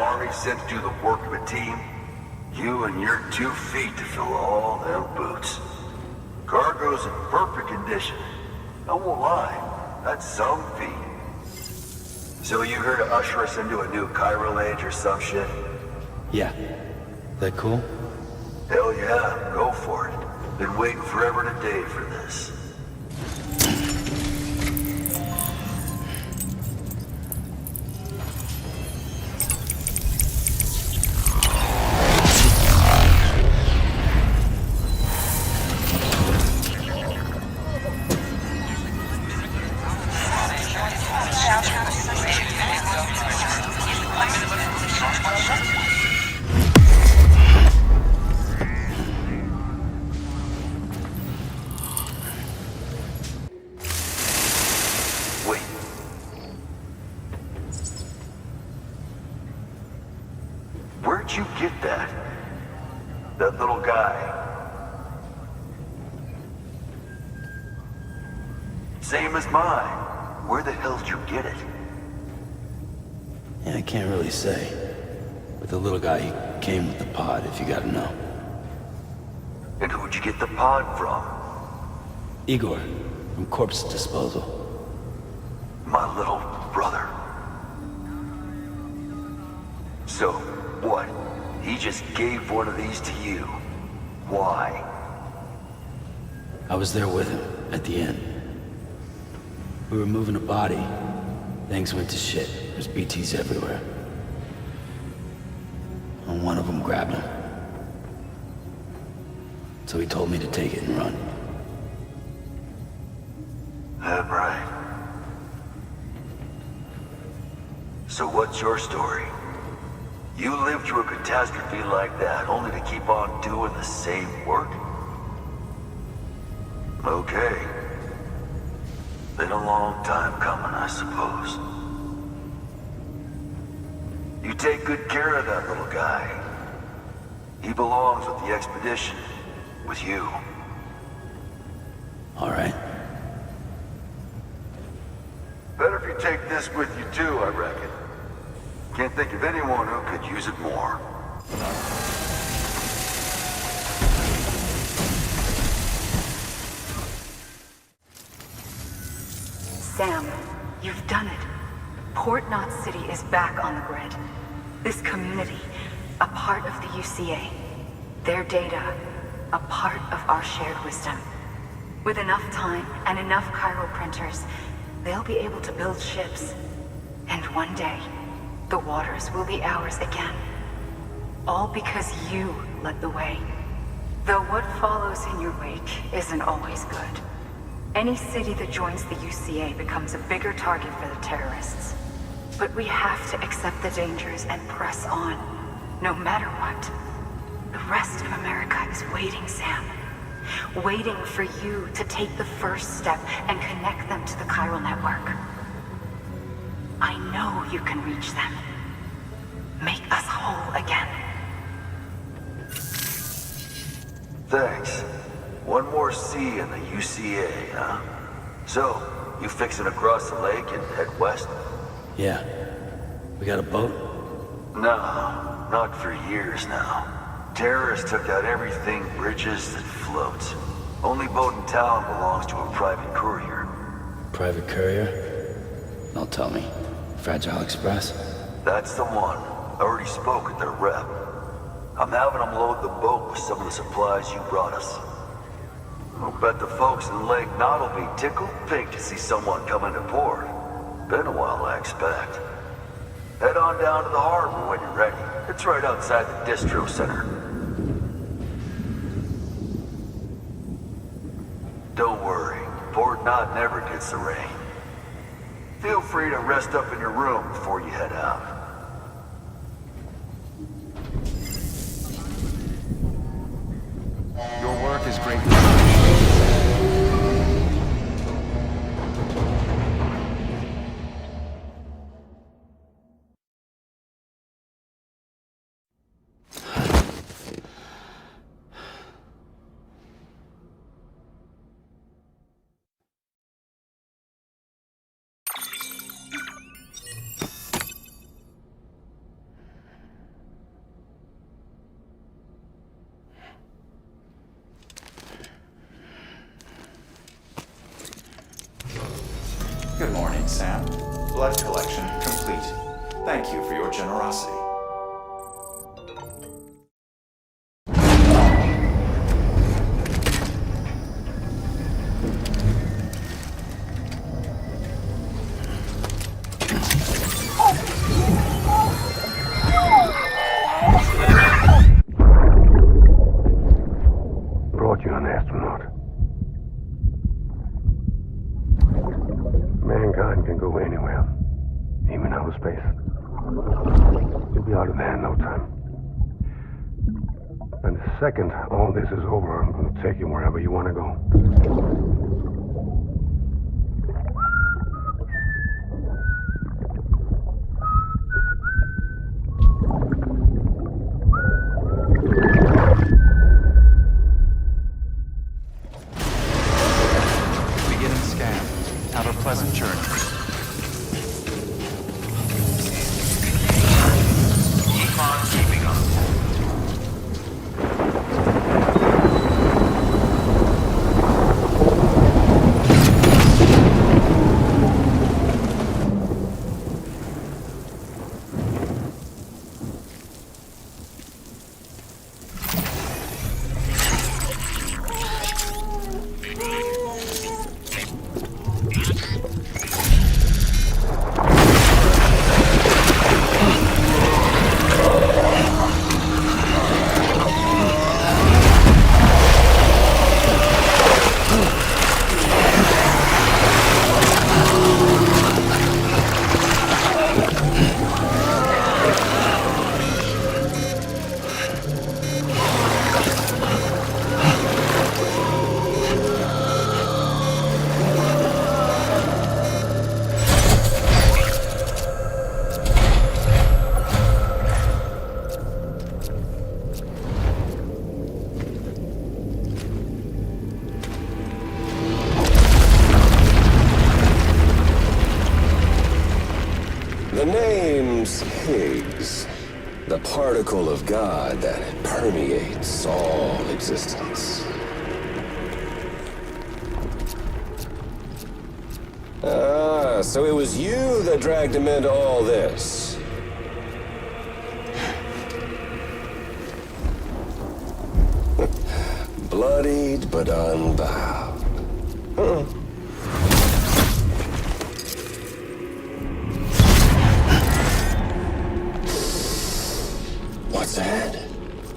army sent to do the work of a team, you and your 2 feet to fill all them boots. Cargo's in perfect condition. I won't lie, that's some feat. So you here to usher us into a new chiral age or some shit? Yeah. That cool? Hell yeah, go for it. Been waiting forever and a day for this. Wait. Where'd you get that? That little guy? Same as mine. Where the hell did you get it? Yeah, I can't really say. But the little guy, he came with the pod, if you gotta know. And who'd you get the pod from? Igor, from Corpse Disposal. My little brother. So, what? He just gave one of these to you. Why? I was there with him, at the end. We were moving a body. Things went to shit. There's BTs everywhere. And one of them grabbed him. So he told me to take it and run. That right. So what's your story? You lived through a catastrophe like that, only to keep on doing the same work? Okay. Been a long time coming, I suppose. You take good care of that little guy. He belongs with the expedition, with you. All right. Better if you take this with you too, I reckon. Can't think of anyone who could use it more. Sam, you've done it. Port Knot City is back on the grid. This community, a part of the UCA. Their data, a part of our shared wisdom. With enough time and enough chiral printers, they'll be able to build ships. And one day, the waters will be ours again. All because you led the way. Though what follows in your wake isn't always good. Any city that joins the UCA becomes a bigger target for the terrorists. But we have to accept the dangers and press on, no matter what. The rest of America is waiting, Sam. Waiting for you to take the first step and connect them to the chiral network. I know you can reach them. Make us whole again. Thanks. One more C in the UCA, huh? So, you fixing to cross the lake and head west? Yeah. We got a boat? No, not for years now. Terrorists took out everything bridges that floats. Only boat in town belongs to a private courier. Private courier? Don't tell me. Fragile Express? That's the one. I already spoke with their rep. I'm having them load the boat with some of the supplies you brought us. I'll bet the folks in Lake Knot will be tickled pink to see someone come into port. Been a while, I expect. Head on down to the harbor when you're ready. It's right outside the distro center. Don't worry, Port Knot never gets the rain. Feel free to rest up in your room before you head out. Your work is great. morning, Sam. Blood collection complete. Thank you for your generosity. Brought you an astronaut. Mankind can go anywhere, even outer space. You'll be out of there in no time. And the second all this is over, I'm going to take you wherever you want to go. Beginning scan. Have a pleasant journey. Keep on keeping on. The name's Higgs, the particle of God that permeates all existence. Ah, so it was you that dragged him into all this. Bloodied but unbowed. What's that?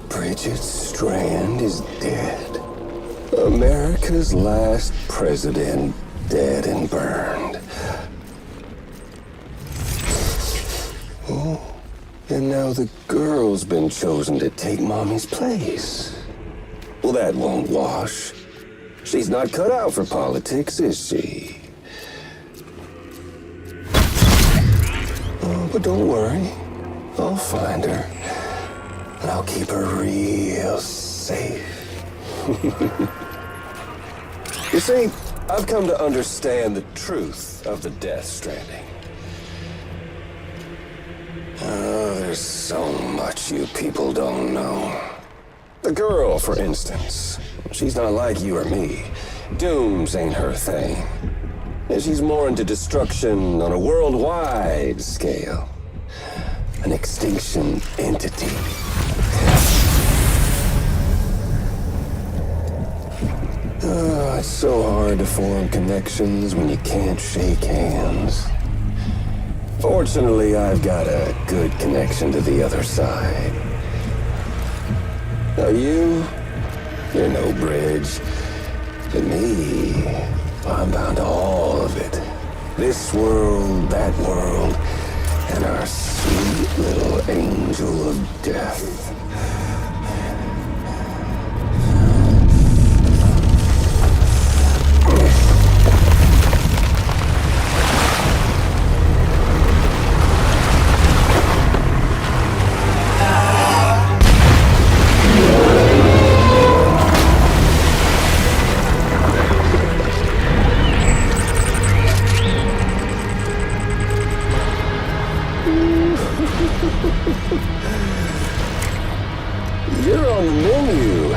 Bridget Strand is dead. America's last president dead and burned. Oh, and now the girl's been chosen to take Mommy's place. Well, that won't wash. She's not cut out for politics, is she? Oh, but don't worry. I'll find her. And I'll keep her real safe. You see, I've come to understand the truth of the Death Stranding. Oh, there's so much you people don't know. The girl, for instance, she's not like you or me. Dooms ain't her thing. And she's more into destruction on a worldwide scale. An extinction entity. Oh, it's so hard to form connections when you can't shake hands. Fortunately, I've got a good connection to the other side. Now you're no bridge. To me, I'm bound to all of it. This world, that world, and our sweet little angel of death. You're on the menu.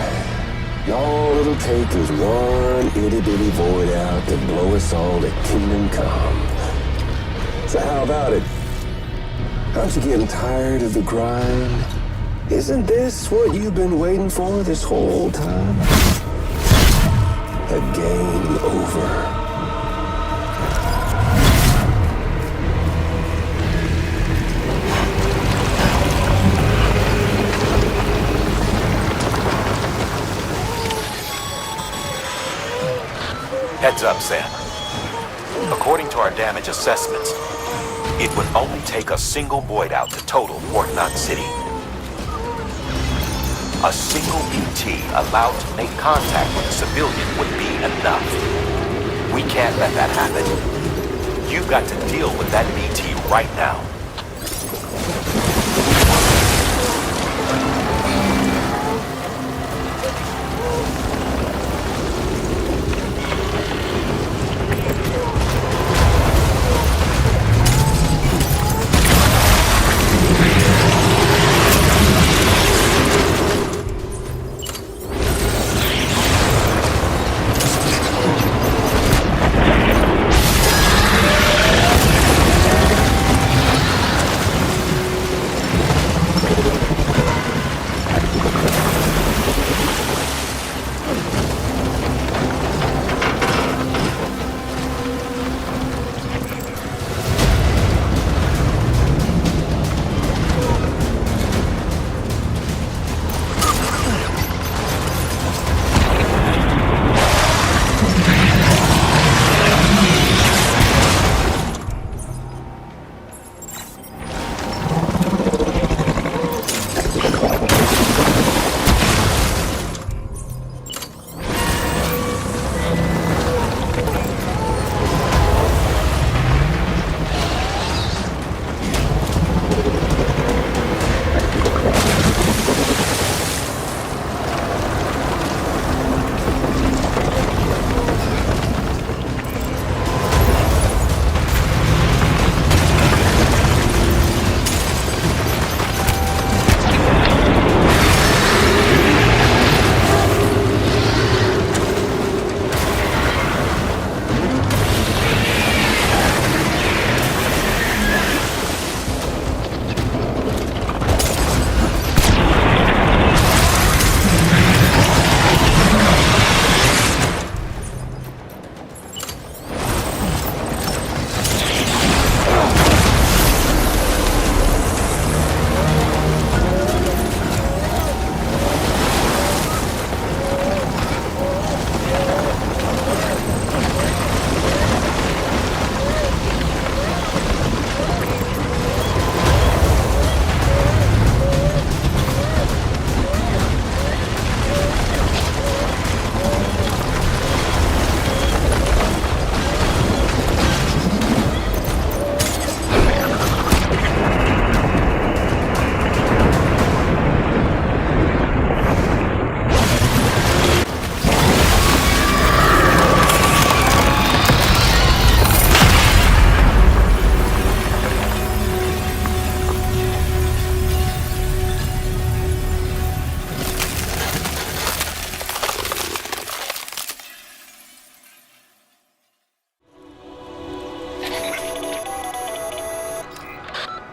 All it'll take is one itty-bitty void out to blow us all to kingdom come. So how about it? Aren't you getting tired of the grind? Isn't this what you've been waiting for this whole time? A game over. Heads up, Sam. According to our damage assessments, it would only take a single void out to total Port Knot City. A single BT allowed to make contact with a civilian would be enough. We can't let that happen. You've got to deal with that BT right now.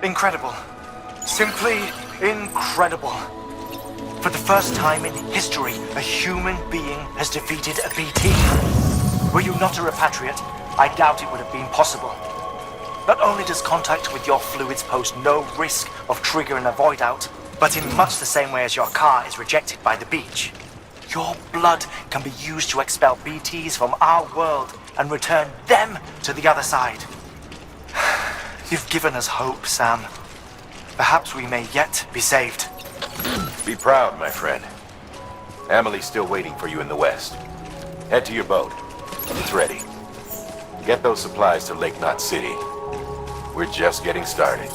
Incredible. Simply incredible. For the first time in history, a human being has defeated a BT. Were you not a repatriate, I doubt it would have been possible. Not only does contact with your fluids pose no risk of triggering a void out, but in much the same way as your car is rejected by the beach, your blood can be used to expel BTs from our world and return them to the other side. You've given us hope, Sam. Perhaps we may yet be saved. Be proud, my friend. Amelie's still waiting for you in the west. Head to your boat. It's ready. Get those supplies to Lake Knot City. We're just getting started.